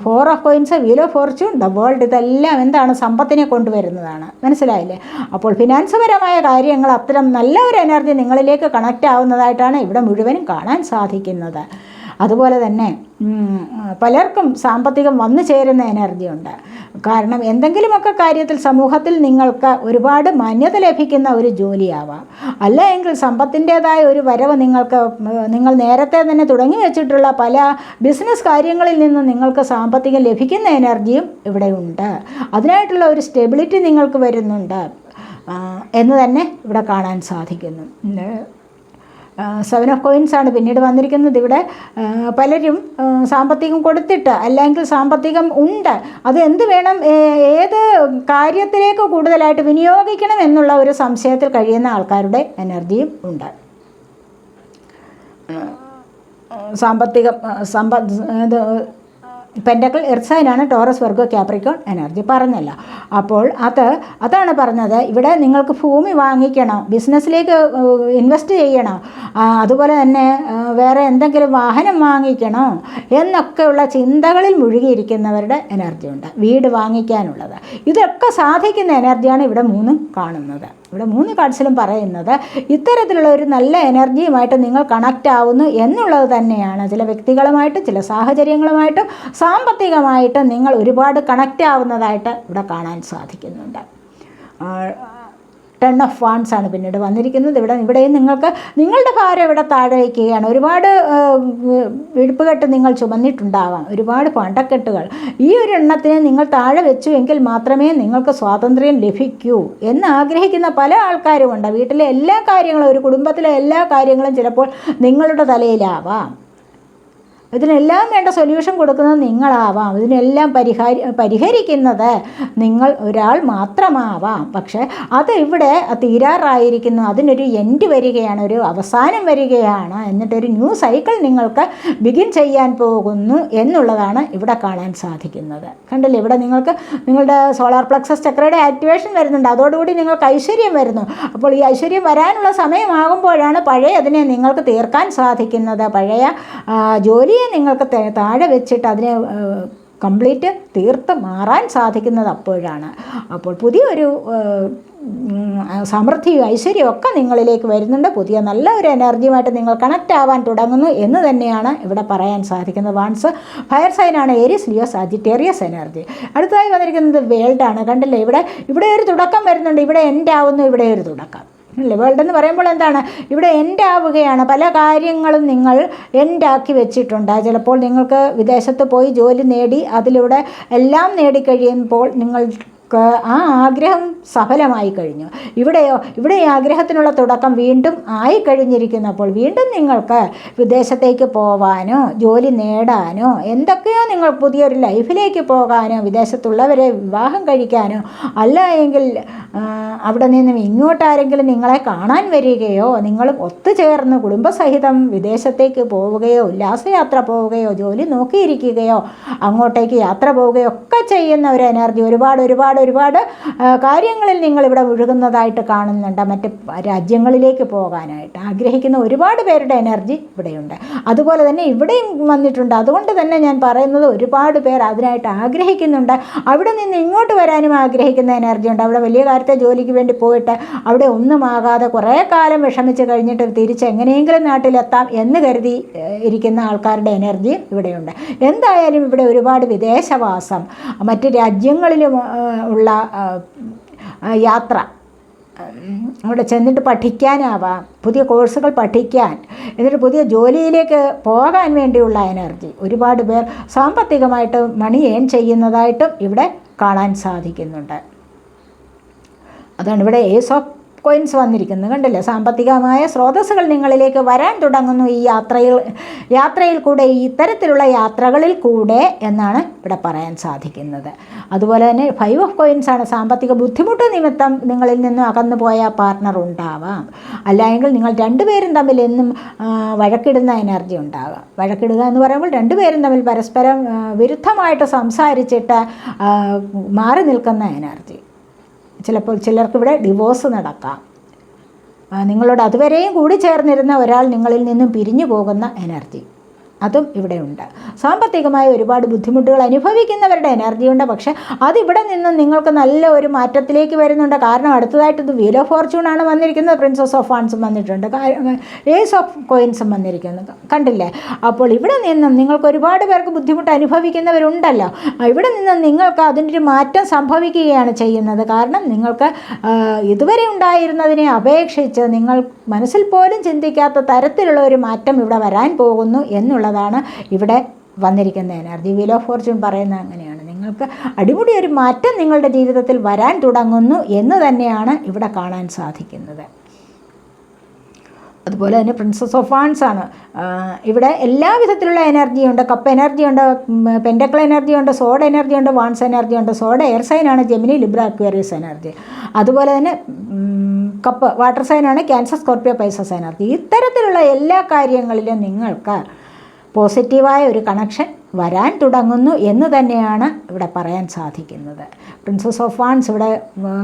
4 of coins, wheel of Fortune, the world. ഇതെല്ലാം എന്താണ്? സമ്പത്തിനെ കൊണ്ടുവരുന്നതാണ്. മനസ്സിലായില്ലേ? അപ്പോൾ ഫിനാൻസ് പരമായ കാര്യങ്ങൾ അത്തരം നല്ല ഒരു എനർജി നിങ്ങളിലേക്ക് കണക്റ്റ് ആവുന്നതായിട്ടാണ് ഇവിടെ മുഴുവനും കാണാൻ സാധിക്കുന്നത്. അതുപോലെ തന്നെ പലർക്കും സാമ്പത്തികം വന്നു ചേരുന്ന എനർജിയുണ്ട്. കാരണം എന്തെങ്കിലുമൊക്കെ കാര്യത്തിൽ സമൂഹത്തിൽ നിങ്ങൾക്ക് ഒരുപാട് മാന്യത ലഭിക്കുന്ന ഒരു ജോലിയാവാം. അല്ല എങ്കിൽ സമ്പത്തിൻ്റേതായ ഒരു വരവ് നിങ്ങൾ നേരത്തെ തന്നെ തുടങ്ങി വെച്ചിട്ടുള്ള പല ബിസിനസ് കാര്യങ്ങളിൽ നിന്ന് നിങ്ങൾക്ക് സാമ്പത്തികം ലഭിക്കുന്ന എനർജിയും ഇവിടെ ഉണ്ട്. അതിനായിട്ടുള്ള ഒരു സ്റ്റെബിലിറ്റി നിങ്ങൾക്ക് വരുന്നുണ്ട്. എന്ന് തന്നെ ഇവിടെ കാണാൻ സാധിക്കുന്നു. 7 ഓഫ് കോയിൻസ് ആണ് പിന്നീട് വന്നിരിക്കുന്നത്. ഇവിടെ പലരും സാമ്പത്തികം കൊടുത്തിട്ട് അല്ലെങ്കിൽ സാമ്പത്തികം ഉണ്ട്, അത് എന്ത് വേണം, ഏത് കാര്യത്തിലേക്ക് കൂടുതലായിട്ട് വിനിയോഗിക്കണം എന്നുള്ള ഒരു സംശയത്തിൽ കഴിയുന്ന ആൾക്കാരുടെ എനർജിയും ഉണ്ട്. പെൻറ്റക്കിൾ എർത്ത് സൈനാണ് ടോറസ് വെർഗോ ക്യാപ്രിക്കോൺ എനർജി പറഞ്ഞല്ലോ. അപ്പോൾ അതാണ് പറഞ്ഞത്. ഇവിടെ നിങ്ങൾക്ക് ഭൂമി വാങ്ങിക്കണം, ബിസിനസ്സിലേക്ക് ഇൻവെസ്റ്റ് ചെയ്യണം, അതുപോലെ തന്നെ വേറെ എന്തെങ്കിലും വാഹനം വാങ്ങിക്കണോ എന്നൊക്കെയുള്ള ചിന്തകളിൽ മുഴുകിയിരിക്കുന്നവരുടെ എനർജി ഉണ്ട്. വീട് വാങ്ങിക്കാനുള്ളത്, ഇതൊക്കെ സാധിക്കുന്ന എനർജിയാണ് ഇവിടെ 3 കാണുന്നത്. ഇവിടെ 3 കാർഡ്സിലും പറയുന്നത് ഇത്തരത്തിലുള്ള ഒരു നല്ല എനർജിയുമായിട്ട് നിങ്ങൾ കണക്റ്റ് ആവുന്നു എന്നുള്ളത് തന്നെയാണ്. ചില വ്യക്തികളുമായിട്ടും ചില സാഹചര്യങ്ങളുമായിട്ടും സാമ്പത്തികമായിട്ടും നിങ്ങൾ ഒരുപാട് കണക്റ്റ് ആവുന്നതായിട്ട് ഇവിടെ കാണാൻ സാധിക്കുന്നുണ്ട്. 10 ഓഫ് വാൻഡ്സ് ആണ് പിന്നീട് വന്നിരിക്കുന്നത്. ഇവിടെയും നിങ്ങൾക്ക് നിങ്ങളുടെ ഭാരം ഇവിടെ താഴെ വയ്ക്കുകയാണ്. ഒരുപാട് വിഴുപ്പുകെട്ട് നിങ്ങൾ ചുമന്നിട്ടുണ്ടാവാം, ഒരുപാട് പണ്ടക്കെട്ടുകൾ. ഈ ഒരു എണ്ണത്തിനെ നിങ്ങൾ താഴെ വെച്ചു എങ്കിൽ മാത്രമേ നിങ്ങൾക്ക് സ്വാതന്ത്ര്യം ലഭിക്കൂ എന്ന് ആഗ്രഹിക്കുന്ന പല ആൾക്കാരുമുണ്ട്. വീട്ടിലെ എല്ലാ കാര്യങ്ങളും, ഒരു കുടുംബത്തിലെ എല്ലാ കാര്യങ്ങളും ചിലപ്പോൾ നിങ്ങളുടെ തലയിലാവാം. ഇതിനെല്ലാം വേണ്ട സൊല്യൂഷൻ കൊടുക്കുന്നത് നിങ്ങളാവാം. ഇതിനെല്ലാം പരിഹരിക്കുന്നത് നിങ്ങൾ ഒരാൾ മാത്രമാവാം. പക്ഷേ അത് ഇവിടെ തീരാറായിരിക്കുന്നു. അതിനൊരു എൻഡ് വരികയാണ്, ഒരു അവസാനം വരികയാണ്. എന്നിട്ടൊരു ന്യൂ സൈക്കിൾ നിങ്ങൾക്ക് ബിഗിൻ ചെയ്യാൻ പോകുന്നു എന്നുള്ളതാണ് ഇവിടെ കാണാൻ സാധിക്കുന്നത്. കണ്ടില്ലേ, ഇവിടെ നിങ്ങൾക്ക് നിങ്ങളുടെ സോളാർ പ്ലക്സസ് ചക്രയുടെ ആക്ടിവേഷൻ വരുന്നുണ്ട്. അതോടുകൂടി നിങ്ങൾക്ക് ഐശ്വര്യം വരുന്നു. അപ്പോൾ ഈ ഐശ്വര്യം വരാനുള്ള സമയമാകുമ്പോഴാണ് അതിനെ നിങ്ങൾക്ക് തീർക്കാൻ സാധിക്കുന്നത്. പഴയ ജോലി നിങ്ങൾക്ക് താഴെ വെച്ചിട്ട് അതിനെ കംപ്ലീറ്റ് തീർത്ത് മാറാൻ സാധിക്കുന്നത് അപ്പോഴാണ്. അപ്പോൾ പുതിയൊരു സമൃദ്ധിയും ഐശ്വര്യവും ഒക്കെ നിങ്ങളിലേക്ക് വരുന്നുണ്ട്. പുതിയ നല്ല ഒരു എനർജിയുമായിട്ട് നിങ്ങൾ കണക്റ്റ് ആവാൻ തുടങ്ങുന്നു എന്ന് തന്നെയാണ് ഇവിടെ പറയാൻ സാധിക്കുന്നത്. വാൺസ് ഫയർ സൈനാണ്, ഏരീസ്, ലിയോ, സാജിറ്റേറിയസ് എനർജി. അടുത്തതായി വന്നിരിക്കുന്നത് വേൾഡാണ്. കണ്ടില്ലേ, ഇവിടെ ഒരു തുടക്കം വരുന്നുണ്ട്. ഇവിടെ എൻഡ് ആവുന്നു, ഇവിടെ ഒരു തുടക്കം അല്ലേ. വേൾഡ് എന്ന് പറയുമ്പോൾ എന്താണ്, ഇവിടെ എൻഡ് ആവുകയാണ്. പല കാര്യങ്ങളും നിങ്ങൾ എൻഡാക്കി വെച്ചിട്ടുണ്ട്. ചിലപ്പോൾ നിങ്ങൾക്ക് വിദേശത്ത് പോയി ജോലി നേടി അതിലൂടെ എല്ലാം നേടിക്കഴിയുമ്പോൾ നിങ്ങൾക്ക് ആ ആഗ്രഹം സഫലമായി കഴിഞ്ഞു. ഇവിടെ ഈ ആഗ്രഹത്തിനുള്ള തുടക്കം വീണ്ടും ആയിക്കഴിഞ്ഞിരിക്കുന്നപ്പോൾ വീണ്ടും നിങ്ങൾക്ക് വിദേശത്തേക്ക് പോകാനോ ജോലി നേടാനോ എന്തൊക്കെയോ നിങ്ങൾ പുതിയൊരു ലൈഫിലേക്ക് പോകാനോ വിദേശത്തുള്ളവരെ വിവാഹം കഴിക്കാനോ അല്ല എങ്കിൽ അവിടെ നിന്നും ഇങ്ങോട്ടാരെങ്കിലും നിങ്ങളെ കാണാൻ വരികയോ നിങ്ങളും ഒത്തുചേർന്ന് കുടുംബസഹിതം വിദേശത്തേക്ക് പോവുകയോ ഉല്ലാസയാത്ര പോവുകയോ ജോലി നോക്കിയിരിക്കുകയോ അങ്ങോട്ടേക്ക് യാത്ര പോവുകയോ ഒക്കെ ചെയ്യുന്ന ഒരു എനർജി ഒരുപാട് കാര്യങ്ങളിൽ നിങ്ങളിവിടെ മുഴുകുന്നതായിട്ട് കാണുന്നുണ്ട്. മറ്റ് രാജ്യങ്ങളിലേക്ക് പോകാനായിട്ട് ആഗ്രഹിക്കുന്ന ഒരുപാട് പേരുടെ എനർജി ഇവിടെയുണ്ട്. അതുപോലെ തന്നെ ഇവിടെയും വന്നിട്ടുണ്ട്. അതുകൊണ്ട് തന്നെ ഞാൻ പറയുന്നത് ഒരുപാട് പേർ അതിനായിട്ട് ആഗ്രഹിക്കുന്നുണ്ട്. അവിടെ നിന്ന് ഇങ്ങോട്ട് വരാനും ആഗ്രഹിക്കുന്ന എനർജി ഉണ്ട്. അവിടെ വലിയ കാര്യത്തെ ജോലിക്ക് വേണ്ടി പോയിട്ട് അവിടെ ഒന്നുമാകാതെ കുറേ കാലം വിഷമിച്ച് കഴിഞ്ഞിട്ട് തിരിച്ച് എങ്ങനെയെങ്കിലും നാട്ടിലെത്താം എന്ന് കരുതി ഇരിക്കുന്ന ആൾക്കാരുടെ എനർജി ഇവിടെയുണ്ട്. എന്തായാലും ഇവിടെ ഒരുപാട് വിദേശവാസം, മറ്റ് രാജ്യങ്ങളിലും ഉള്ള യാത്ര, അവിടെ ചെന്നിട്ട് പഠിക്കാനാവാം, പുതിയ കോഴ്സുകൾ പഠിക്കാൻ, എന്നിട്ട് പുതിയ ജോലിയിലേക്ക് പോകാൻ വേണ്ടിയുള്ള എനർജി. ഒരുപാട് പേർ സാമ്പത്തികമായിട്ട് മണി ഏൺ ചെയ്യുന്നതായിട്ടും ഇവിടെ കാണാൻ സാധിക്കുന്നുണ്ട്. അതാണ് ഇവിടെ ഏസ് ഓഫ് കോയിൻസ് വന്നിരിക്കുന്നത്. കണ്ടില്ലേ, സാമ്പത്തികമായ സ്രോതസ്സുകൾ നിങ്ങളിലേക്ക് വരാൻ തുടങ്ങുന്നു ഈ യാത്രയിൽ കൂടെ, ഈ ഇത്തരത്തിലുള്ള യാത്രകളിൽ കൂടെ എന്നാണ് ഇവിടെ പറയാൻ സാധിക്കുന്നത്. അതുപോലെ തന്നെ 5 ഓഫ് കോയിൻസ് ആണ്. സാമ്പത്തിക ബുദ്ധിമുട്ട് നിമിത്തം നിങ്ങളിൽ നിന്നും അകന്നു പോയ പാർട്ണർ ഉണ്ടാവാം. അല്ലെങ്കിൽ നിങ്ങൾ രണ്ടുപേരും തമ്മിൽ എന്നും വഴക്കിടുന്ന എനർജി ഉണ്ടാകാം. വഴക്കിടുക എന്ന് പറയുമ്പോൾ രണ്ടുപേരും തമ്മിൽ പരസ്പരം വിരുദ്ധമായിട്ട് സംസാരിച്ചിട്ട് മാറി നിൽക്കുന്ന എനർജി. ചിലപ്പോൾ ചിലർക്കിവിടെ ഡിവോഴ്സ് നടക്കാം. നിങ്ങളോട് അതുവരെയും കൂടി ചേർന്നിരുന്ന ഒരാൾ നിങ്ങളിൽ നിന്നും പിരിഞ്ഞു പോകുന്ന എനർജി, അതും ഇവിടെയുണ്ട്. സാമ്പത്തികമായ ഒരുപാട് ബുദ്ധിമുട്ടുകൾ അനുഭവിക്കുന്നവരുടെ എനർജിയുണ്ട്. പക്ഷേ അതിവിടെ നിന്ന് നിങ്ങൾക്ക് നല്ല ഒരു മാറ്റത്തിലേക്ക് വരുന്നുണ്ട്. കാരണം അടുത്തതായിട്ട് ഇത് വീൽ ഓഫ് ഫോർച്യൂണാണ് വന്നിരിക്കുന്നത്. പ്രിൻസസ് ഓഫ് വാൻസും വന്നിട്ടുണ്ട്, ഏസ് ഓഫ് കോയിൻസും വന്നിരിക്കുന്നത്. കണ്ടില്ലേ, അപ്പോൾ ഇവിടെ നിന്നും നിങ്ങൾക്ക് ഒരുപാട് പേർക്ക് ബുദ്ധിമുട്ട് അനുഭവിക്കുന്നവരുണ്ടല്ലോ, ഇവിടെ നിന്നും നിങ്ങൾക്ക് അതിനൊരു മാറ്റം സംഭവിക്കുകയാണ് ചെയ്യുന്നത്. കാരണം നിങ്ങൾക്ക് ഇതുവരെ ഉണ്ടായിരുന്നതിനെ അപേക്ഷിച്ച് നിങ്ങൾ മനസ്സിൽ പോലും ചിന്തിക്കാത്ത തരത്തിലുള്ള ഒരു മാറ്റം ഇവിടെ വരാൻ പോകുന്നു എന്നുള്ളതാണ് ഇവിടെ വന്നിരിക്കുന്ന എനർജി. വീൽ ഓഫ് ഫോർച്യൂൺ പറയുന്നത് അങ്ങനെയാണ്. നിങ്ങൾക്ക് അടിമുടി ഒരു മാറ്റം നിങ്ങളുടെ ജീവിതത്തിൽ വരാൻ തുടങ്ങുന്നു എന്ന് തന്നെയാണ് ഇവിടെ കാണാൻ സാധിക്കുന്നത്. അതുപോലെ തന്നെ പ്രിൻസസ് ഓഫ് വാൻസ് ആണ്. ഇവിടെ എല്ലാ വിധത്തിലുള്ള എനർജിയുണ്ട്. കപ്പ് എനർജിയുണ്ട്, പെൻഡക്കിൾ എനർജിയുണ്ട്, സോഡ് എനർജിയുണ്ട്, വാൻസ് എനർജിയുണ്ട്. സോഡ് എയർ സൈനാണ് ജെമിനി, ലിബ്ര, അക്വേറിയസ് എനർജി. അതുപോലെ തന്നെ കപ്പ് വാട്ടർ സൈനാണ് ക്യാൻസർ, സ്കോർപ്പിയോ, പൈസസ് എനർജി. ഇത്തരത്തിലുള്ള എല്ലാ കാര്യങ്ങളിലും നിങ്ങൾക്ക് പോസിറ്റീവായ ഒരു കണക്ഷൻ വരാൻ തുടങ്ങുന്നു എന്ന് തന്നെയാണ് ഇവിടെ പറയാൻ സാധിക്കുന്നത്. പ്രിൻസസ് ഓഫ് വാൻസ് ഇവിടെ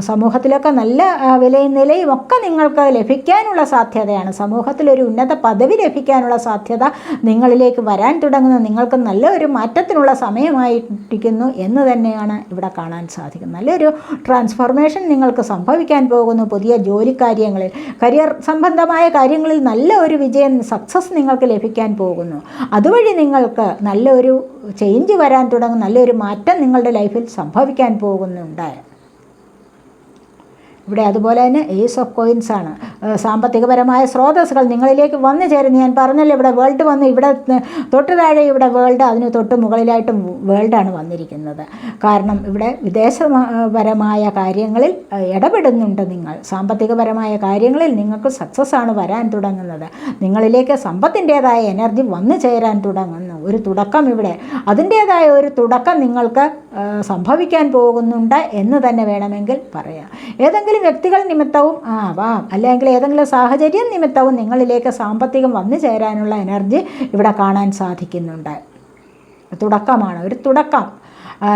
സമൂഹത്തിലൊക്കെ നല്ല വിലയും നിലയും ഒക്കെ നിങ്ങൾക്ക് ലഭിക്കാനുള്ള സാധ്യതയാണ്. സമൂഹത്തിലൊരു ഉന്നത പദവി ലഭിക്കാനുള്ള സാധ്യത നിങ്ങളിലേക്ക് വരാൻ തുടങ്ങുന്നു. നിങ്ങൾക്ക് നല്ലൊരു മാറ്റത്തിനുള്ള സമയമായിരിക്കുന്നു എന്ന് തന്നെയാണ് ഇവിടെ കാണാൻ സാധിക്കുന്നത്. നല്ലൊരു ട്രാൻസ്ഫോർമേഷൻ നിങ്ങൾക്ക് സംഭവിക്കാൻ പോകുന്നു. പുതിയ ജോലി കാര്യങ്ങളിൽ, കരിയർ സംബന്ധമായ കാര്യങ്ങളിൽ നല്ല ഒരു വിജയം, സക്സസ് നിങ്ങൾക്ക് ലഭിക്കാൻ പോകുന്നു. അതുവഴി നിങ്ങൾക്ക് നല്ലൊരു ചേഞ്ച് വരാൻ തുടങ്ങും, നല്ലൊരു മാറ്റം നിങ്ങളുടെ ലൈഫിൽ സംഭവിക്കാൻ പോകുന്നുണ്ട്. ഇവിടെ അതുപോലെ തന്നെ ഏസ് ഓഫ് കോയിൻസ് ആണ്. സാമ്പത്തികപരമായ സ്രോതസ്സുകൾ നിങ്ങളിലേക്ക് വന്നു ചേരുന്നു. ഞാൻ പറഞ്ഞല്ലോ, ഇവിടെ വേൾഡ് വന്നു, ഇവിടെ തൊട്ട് താഴെ ഇവിടെ വേൾഡ്, അതിന് തൊട്ട് മുകളിലായിട്ട് വേൾഡാണ് വന്നിരിക്കുന്നത്. കാരണം ഇവിടെ വിദേശപരമായ കാര്യങ്ങളിൽ ഇടപെടുന്നുണ്ട് നിങ്ങൾ. സാമ്പത്തികപരമായ കാര്യങ്ങളിൽ നിങ്ങൾക്ക് സക്സസ് ആണ് വരാൻ തുടങ്ങുന്നത്. നിങ്ങളിലേക്ക് സമ്പത്തിൻ്റേതായ എനർജി വന്നു ചേരാൻ തുടങ്ങുന്നു. ഒരു തുടക്കം ഇവിടെ, അതിൻ്റേതായ ഒരു തുടക്കം നിങ്ങൾക്ക് സംഭവിക്കാൻ പോകുന്നുണ്ട് എന്ന് തന്നെ വേണമെങ്കിൽ പറയാം. ഏതെങ്കിലും വ്യക്തികൾ നിമിത്തവും ആവാം, അല്ലെങ്കിൽ ഏതെങ്കിലും സാഹചര്യം നിമിത്തവും നിങ്ങളിലേക്ക് സാമ്പത്തികം വന്നു ചേരാനുള്ള എനർജി ഇവിടെ കാണാൻ സാധിക്കുന്നുണ്ട്. തുടക്കമാണ്, ഒരു തുടക്കം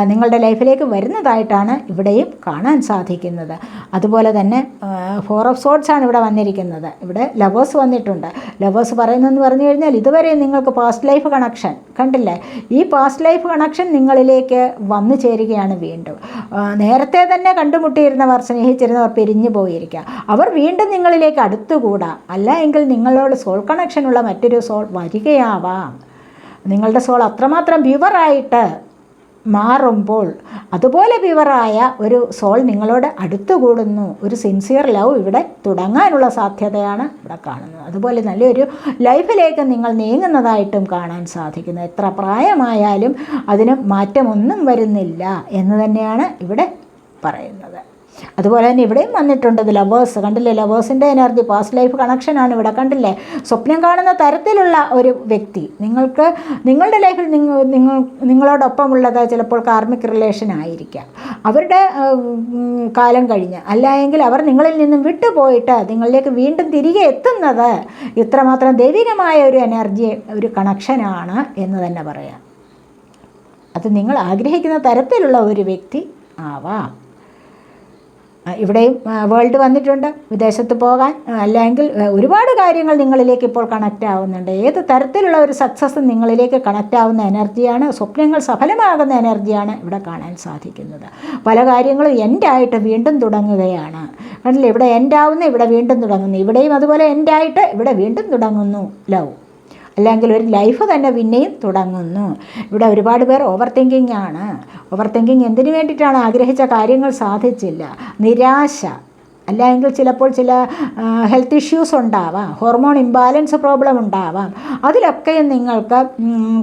നിങ്ങളുടെ ലൈഫിലേക്ക് വരുന്നതായിട്ടാണ് ഇവിടെയും കാണാൻ സാധിക്കുന്നത്. അതുപോലെ തന്നെ 4 ഓഫ് സോഡ്സ് ആണ് ഇവിടെ വന്നിരിക്കുന്നത്. ഇവിടെ ലവേഴ്സ് വന്നിട്ടുണ്ട്. ലവേഴ്സ് പറയുന്നതെന്ന് പറഞ്ഞു കഴിഞ്ഞാൽ ഇതുവരെ നിങ്ങൾക്ക് പാസ്റ്റ് ലൈഫ് കണക്ഷൻ കണ്ടില്ലേ, ഈ പാസ്റ്റ് ലൈഫ് കണക്ഷൻ നിങ്ങളിലേക്ക് വന്നു ചേരുകയാണ് വീണ്ടും. നേരത്തെ തന്നെ കണ്ടുമുട്ടിയിരുന്നവർ, സ്നേഹിച്ചിരുന്നവർ പിരിഞ്ഞു പോയിരിക്കുക, അവർ വീണ്ടും നിങ്ങളിലേക്ക് അടുത്തുകൂടാ. അല്ല എങ്കിൽ നിങ്ങളോട് സോൾ കണക്ഷനുള്ള മറ്റൊരു സോൾ വരികയാവാം. നിങ്ങളുടെ സോൾ അത്രമാത്രം പ്യുവറായിട്ട് മാറുമ്പോൾ അതുപോലെ പ്യുവറായ ഒരു സോൾ നിങ്ങളോട് അടുത്തുകൂടുന്നു. ഒരു സിൻസിയർ ലവ് ഇവിടെ തുടങ്ങാനുള്ള സാധ്യതയാണ് ഇവിടെ കാണുന്നത്. അതുപോലെ നല്ലൊരു ലൈഫിലേക്ക് നിങ്ങൾ നീങ്ങുന്നതായിട്ടും കാണാൻ സാധിക്കുന്നു. എത്ര പ്രായമായാലും അതിന് മാറ്റമൊന്നും വരുന്നില്ല എന്ന് തന്നെയാണ് ഇവിടെ പറയുന്നത്. അതുപോലെ തന്നെ ഇവിടെയും വന്നിട്ടുണ്ട് ലവേഴ്സ്, കണ്ടില്ലേ, ലവേഴ്സിൻ്റെ എനർജി, പാസ്റ്റ് ലൈഫ് കണക്ഷനാണ് ഇവിടെ കണ്ടില്ലേ. സ്വപ്നം കാണുന്ന തരത്തിലുള്ള ഒരു വ്യക്തി നിങ്ങൾക്ക് നിങ്ങളുടെ ലൈഫിൽ നിങ്ങളോടൊപ്പമുള്ളത് ചിലപ്പോൾ കാർമിക് റിലേഷൻ ആയിരിക്കാം. അവരുടെ കാലം കഴിഞ്ഞ്, അല്ലെങ്കിൽ അവർ നിങ്ങളിൽ നിന്നും വിട്ടുപോയിട്ട് നിങ്ങളിലേക്ക് വീണ്ടും തിരികെ എത്തുന്നത് ഇത്രമാത്രം ദൈവികമായ ഒരു എനർജി, ഒരു കണക്ഷനാണ് എന്ന് തന്നെ പറയാം. അത് നിങ്ങൾ ആഗ്രഹിക്കുന്ന തരത്തിലുള്ള ഒരു വ്യക്തി ആവാം. ഇവിടെയും വേൾഡ് വന്നിട്ടുണ്ട്. വിദേശത്ത് പോകാൻ, അല്ലെങ്കിൽ ഒരുപാട് കാര്യങ്ങൾ നിങ്ങളിലേക്ക് ഇപ്പോൾ കണക്റ്റ് ആവുന്നുണ്ട്. ഏത് തരത്തിലുള്ള ഒരു സക്സസ് നിങ്ങളിലേക്ക് കണക്റ്റ് ആവുന്ന എനർജിയാണ്, സ്വപ്നങ്ങൾ സഫലമാകുന്ന എനർജിയാണ് ഇവിടെ കാണാൻ സാധിക്കുന്നത്. പല കാര്യങ്ങളും എൻഡായിട്ട് വീണ്ടും തുടങ്ങുകയാണ്. കണ്ടില്ലേ, ഇവിടെ എൻഡാവുന്നു, ഇവിടെ വീണ്ടും തുടങ്ങുന്നു. ഇവിടെയും അതുപോലെ എൻഡായിട്ട് ഇവിടെ വീണ്ടും തുടങ്ങുന്നു ലവ്, അല്ലെങ്കിൽ ഒരു ലൈഫ് തന്നെ പിന്നെയും തുടങ്ങുന്നു. ഇവിടെ ഒരുപാട് പേർ ഓവർ തിങ്കിങ് ആണ്. ഓവർ തിങ്കിങ് എന്തിനു വേണ്ടിയിട്ടാണ്? ആഗ്രഹിച്ച കാര്യങ്ങൾ സാധിച്ചില്ല, നിരാശ, അല്ലെങ്കിൽ ചിലപ്പോൾ ചില ഹെൽത്ത് ഇഷ്യൂസ് ഉണ്ടാവാം, ഹോർമോൺ ഇംബാലൻസ് പ്രോബ്ലം ഉണ്ടാവാം. അതിലൊക്കെയും നിങ്ങൾക്ക്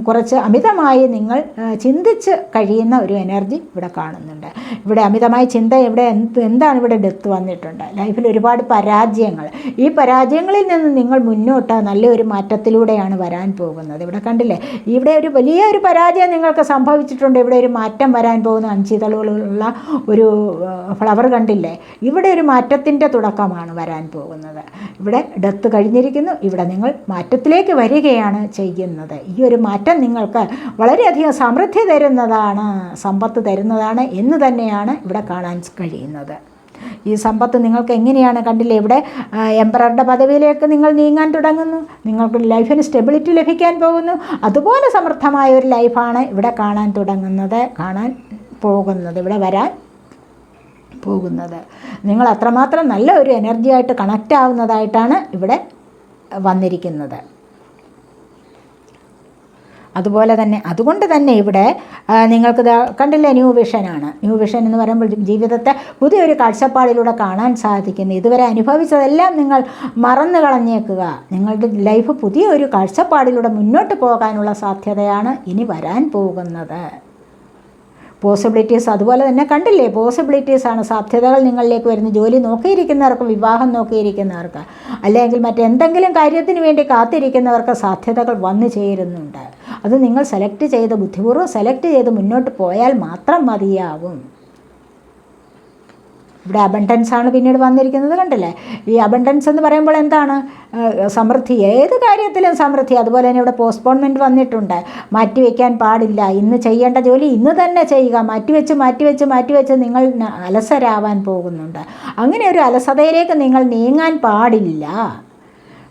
കുറച്ച് അമിതമായി നിങ്ങൾ ചിന്തിച്ച് കഴിയുന്ന ഒരു എനർജി ഇവിടെ കാണുന്നുണ്ട്. ഇവിടെ അമിതമായ ചിന്ത, ഇവിടെ എന്താണ് ഇവിടെ ഡെത്ത് വന്നിട്ടുണ്ട്. ലൈഫിൽ ഒരുപാട് പരാജയങ്ങൾ, ഈ പരാജയങ്ങളിൽ നിന്ന് നിങ്ങൾ മുന്നോട്ട് നല്ലൊരു മാറ്റത്തിലൂടെയാണ് വരാൻ പോകുന്നത്. ഇവിടെ കണ്ടില്ലേ, ഇവിടെ ഒരു വലിയൊരു പരാജയം നിങ്ങൾക്ക് സംഭവിച്ചിട്ടുണ്ട്. ഇവിടെ ഒരു മാറ്റം വരാൻ പോകുന്ന 5 ഇതളുകളുള്ള ഒരു ഫ്ലവർ കണ്ടില്ലേ, ഇവിടെ ഒരു മാറ്റത്തിൻ്റെ തുടക്കമാണ് വരാൻ പോകുന്നത്. ഇവിടെ ഡെത്ത് കഴിഞ്ഞിരിക്കുന്നു, ഇവിടെ നിങ്ങൾ മാറ്റത്തിലേക്ക് വരികയാണ് ചെയ്യുന്നത്. ഈ ഒരു മാറ്റം നിങ്ങൾക്ക് വളരെയധികം സമൃദ്ധി തരുന്നതാണ്, സമ്പത്ത് തരുന്നതാണ് എന്ന് തന്നെയാണ് ഇവിടെ കാണാൻ കഴിയുന്നത്. ഈ സമ്പത്ത് നിങ്ങൾക്ക് എങ്ങനെയാണ് കണ്ടില്ലേ, ഇവിടെ എംപററുടെ പദവിയിലേക്ക് നിങ്ങൾ നീങ്ങാൻ തുടങ്ങുന്നു. നിങ്ങൾക്ക് ലൈഫിന് സ്റ്റെബിലിറ്റി ലഭിക്കാൻ പോകുന്നു. അതുപോലെ സമൃദ്ധമായ ഒരു ലൈഫാണ് ഇവിടെ കാണാൻ പോകുന്നത്, ഇവിടെ വരാൻ പോകുന്നത്. നിങ്ങൾ അത്രമാത്രം നല്ല ഒരു എനർജിയായിട്ട് കണക്റ്റ് ആവുന്നതായിട്ടാണ് ഇവിടെ വന്നിരിക്കുന്നത്. അതുപോലെ തന്നെ അതുകൊണ്ട് തന്നെ ഇവിടെ നിങ്ങൾക്ക് കണ്ടില്ലേ, ന്യൂ വിഷനാണ്. ന്യൂ വിഷൻ എന്ന് പറയുമ്പോൾ ജീവിതത്തെ പുതിയൊരു കാഴ്ചപ്പാടിലൂടെ കാണാൻ സാധിക്കുന്നു. ഇതുവരെ അനുഭവിച്ചതെല്ലാം നിങ്ങൾ മറന്നു കളഞ്ഞേക്കുക. നിങ്ങളുടെ ലൈഫ് പുതിയൊരു കാഴ്ചപ്പാടിലൂടെ മുന്നോട്ട് പോകാനുള്ള സാധ്യതയാണ് ഇനി വരാൻ പോകുന്നത്. പോസിബിലിറ്റീസ് അതുപോലെ തന്നെ കണ്ടില്ലേ, പോസിബിലിറ്റീസാണ്, സാധ്യതകൾ നിങ്ങളിലേക്ക് വരുന്ന, ജോലി നോക്കിയിരിക്കുന്നവർക്ക്, വിവാഹം നോക്കിയിരിക്കുന്നവർക്ക്, അല്ലെങ്കിൽ മറ്റെന്തെങ്കിലും കാര്യത്തിന് വേണ്ടി കാത്തിരിക്കുന്നവർക്ക് സാധ്യതകൾ വന്നു ചേരുന്നുണ്ട്. അത് നിങ്ങൾ സെലക്ട് ചെയ്ത് ബുദ്ധിപൂർവ്വം സെലക്ട് ചെയ്ത് മുന്നോട്ട് പോയാൽ മാത്രം മതിയാവും. ഇവിടെ അബണ്ടൻസ് ആണ് പിന്നീട് വന്നിരിക്കുന്നത്, കണ്ടില്ലേ. ഈ അബണ്ടൻസ് എന്ന് പറയുമ്പോൾ എന്താണ്? സമൃദ്ധി, ഏത് കാര്യത്തിലും സമൃദ്ധി. അതുപോലെ തന്നെ ഇവിടെ പോസ്റ്റ്പോൺമെൻറ്റ് വന്നിട്ടുണ്ട്. മാറ്റിവെക്കാൻ പാടില്ല. ഇന്ന് ചെയ്യേണ്ട ജോലി ഇന്ന് തന്നെ ചെയ്യുക. മാറ്റിവെച്ച് നിങ്ങൾ അലസരാവാൻ പോകുന്നുണ്ട്. അങ്ങനെ ഒരു അലസതയിലേക്ക് നിങ്ങൾ നീങ്ങാൻ പാടില്ല.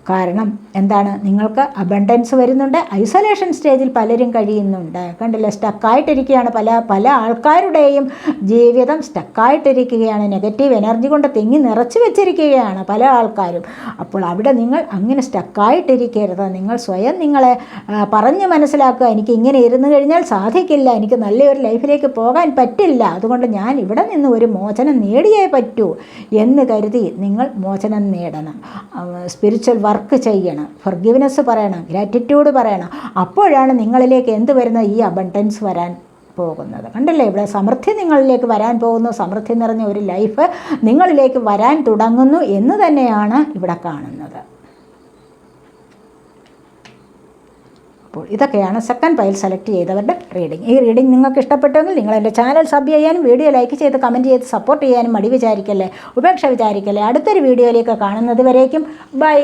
കാരണം എന്താണ്? നിങ്ങൾക്ക് അബണ്ടൻസ് വരുന്നുണ്ട്. ഐസൊലേഷൻ സ്റ്റേജിൽ പലരും കഴിയുന്നുണ്ട്, കണ്ടില്ലേ. സ്റ്റക്കായിട്ടിരിക്കുകയാണ്. പല ആൾക്കാരുടെയും ജീവിതം സ്റ്റക്കായിട്ടിരിക്കുകയാണ്. നെഗറ്റീവ് എനർജി കൊണ്ട് തിങ്ങി നിറച്ച് വെച്ചിരിക്കുകയാണ് പല ആൾക്കാരും. അപ്പോൾ അവിടെ നിങ്ങൾ അങ്ങനെ സ്റ്റക്കായിട്ടിരിക്കരുത്. നിങ്ങൾ സ്വയം നിങ്ങളെ പറഞ്ഞ് മനസ്സിലാക്കുക, എനിക്ക് ഇങ്ങനെ ഇരുന്ന് കഴിഞ്ഞാൽ സാധിക്കില്ല, എനിക്ക് നല്ലൊരു ലൈഫിലേക്ക് പോകാൻ പറ്റില്ല, അതുകൊണ്ട് ഞാൻ ഇവിടെ നിന്ന് ഒരു മോചനം നേടിയേ പറ്റൂ എന്ന് കരുതി നിങ്ങൾ മോചനം നേടണം. സ്പിരിച്വൽ വർക്ക് ചെയ്യണം, ഫർഗിവ്നെസ് പറയണം, ഗ്രാറ്റിറ്റ്യൂഡ് പറയണം. അപ്പോഴാണ് നിങ്ങളിലേക്ക് എന്ത് വരുന്നത്? ഈ അബണ്ടൻസ് വരാൻ പോകുന്നത്. കണ്ടില്ലേ, ഇവിടെ സമൃദ്ധി നിങ്ങളിലേക്ക് വരാൻ പോകുന്നു. സമൃദ്ധി നിറഞ്ഞ ഒരു ലൈഫ് നിങ്ങളിലേക്ക് വരാൻ തുടങ്ങുന്നു എന്ന് തന്നെയാണ് ഇവിടെ കാണുന്നത്. അപ്പോൾ ഇതൊക്കെയാണ് സെക്കൻഡ് പൈൽ സെലക്ട് ചെയ്തവരുടെ റീഡിംഗ്. ഈ റീഡിംഗ് നിങ്ങൾക്ക് ഇഷ്ടപ്പെട്ടെങ്കിൽ നിങ്ങൾ എൻ്റെ ചാനൽ സബ് ചെയ്യാനും വീഡിയോ ലൈക്ക് ചെയ്ത് കമൻറ്റ് ചെയ്ത് സപ്പോർട്ട് ചെയ്യാനും മടി വിചാരിക്കല്ലേ, ഉപേക്ഷ വിചാരിക്കല്ലേ. അടുത്തൊരു വീഡിയോയിലേക്ക് കാണുന്നത് വരേക്കും ബൈ.